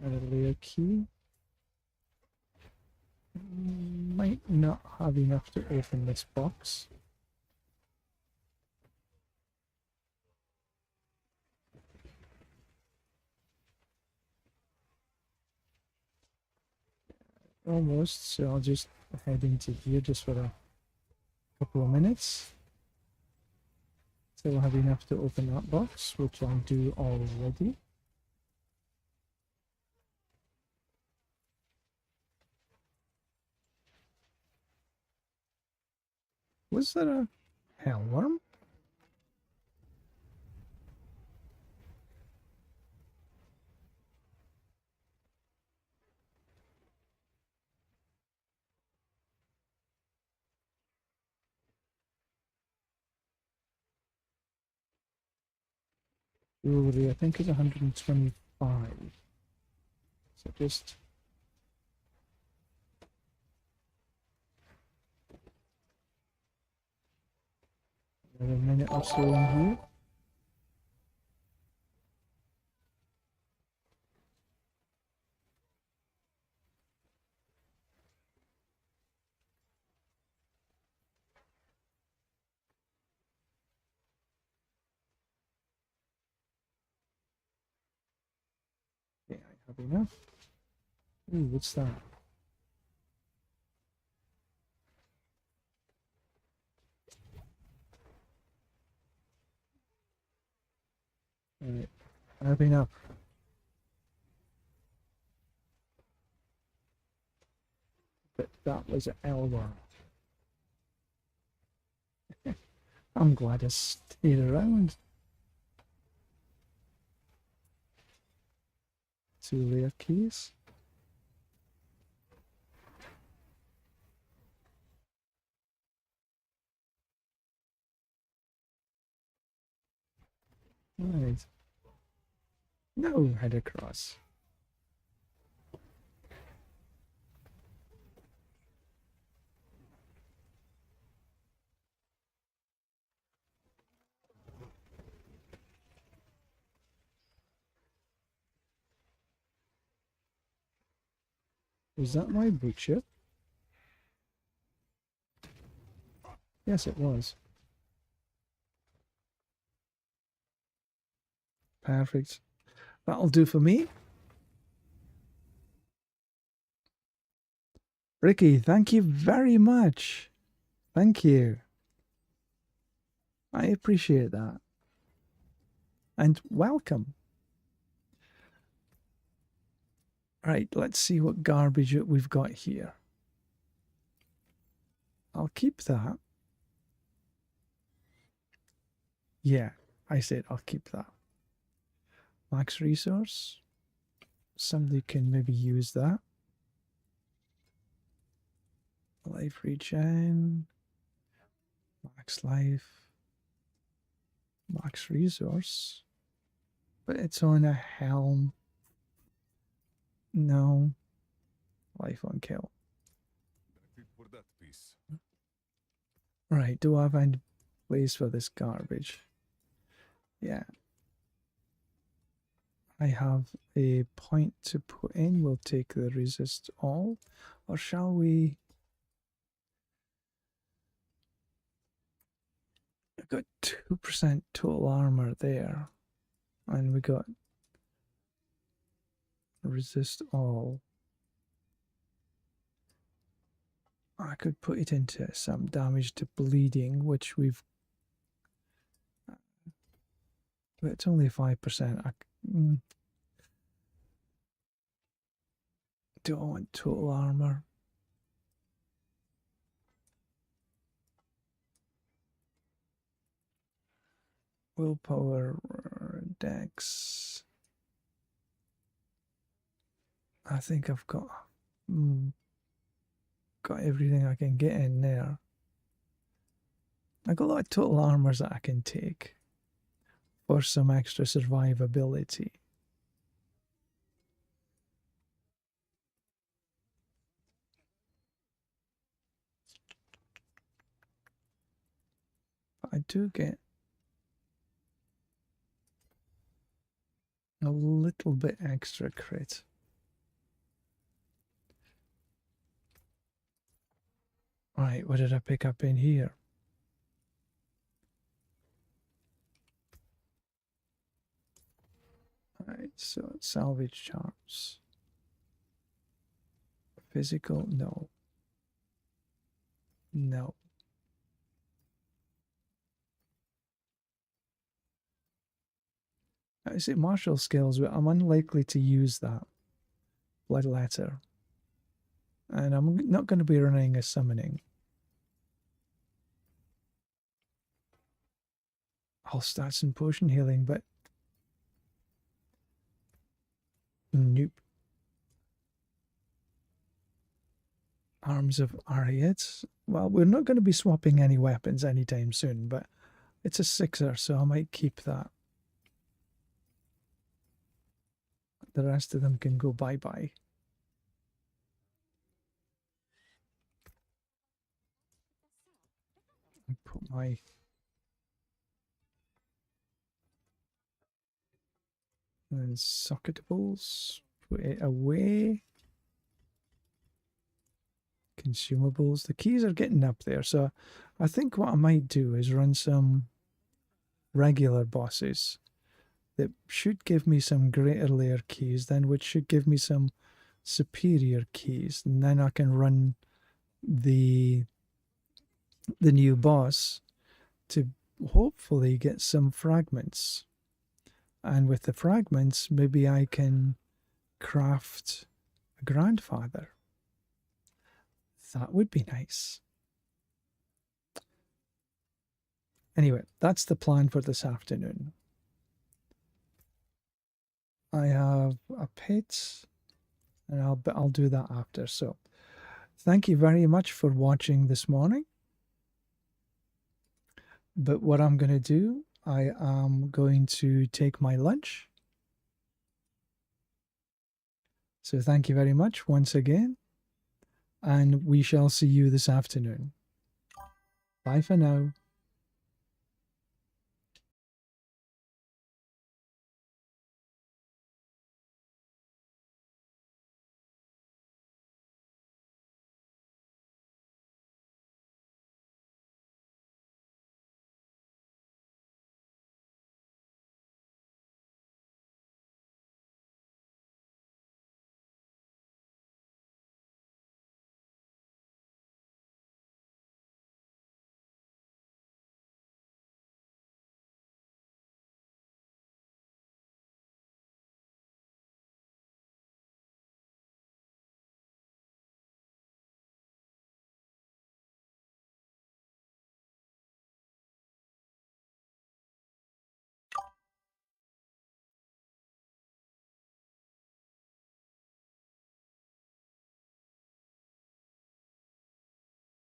Another layer key. Might not have enough to open this box. Almost, so I'll just head into here just for a couple of minutes. So we'll have enough to open that box, which I'll do already. Was that a hellworm? Jewelry, I think is 125. So just another minute or so in here. Yeah, I have enough. Ooh, what's that? Alright, I have enough. But that was an L1. I'm glad I stayed around. 2 layer keys. Right. No, head across. Was that my butcher? Yes, it was. Perfect. That'll do for me. Ricky, thank you very much. Thank you. I appreciate that. And welcome. Right, let's see what garbage we've got here. I'll keep that. Yeah, I said I'll keep that. Max resource. Somebody can maybe use that. Life regen. Max life. Max resource. But it's on a helm. No. Life on kill. That's it for that piece. Right, do I have any place for this garbage? Yeah. I have a point to put in. We'll take the resist all. Or shall we? I've got 2% total armor there. And we got resist all. I could put it into some damage to bleeding, which we've. But it's only 5%. Do I want total armor? Willpower, dex. I think I've got everything I can get in there. I got a lot of total armors that I can take for some extra survivability. But I do get a little bit extra crit. Right, what did I pick up in here? Alright, so salvage charms. Physical, no. No. I say martial skills, but I'm unlikely to use that. Blood letter. And I'm not going to be running a summoning. All stats and potion healing, but nope. Arms of Ariad. Well, we're not going to be swapping any weapons anytime soon, but it's a 6er, so I might keep that. The rest of them can go bye-bye. Put my and socketables, put it away. Consumables. The keys are getting up there, so I think what I might do is run some regular bosses that should give me some greater layer keys, then which should give me some superior keys, and then I can run the new boss to hopefully get some fragments. And with the fragments, maybe I can craft a grandfather. That would be nice. Anyway, that's the plan for this afternoon. I have a pit, and I'll do that after. So, thank you very much for watching this morning. But what I'm going to do, I am going to take my lunch. So thank you very much once again, and we shall see you this afternoon. Bye for now.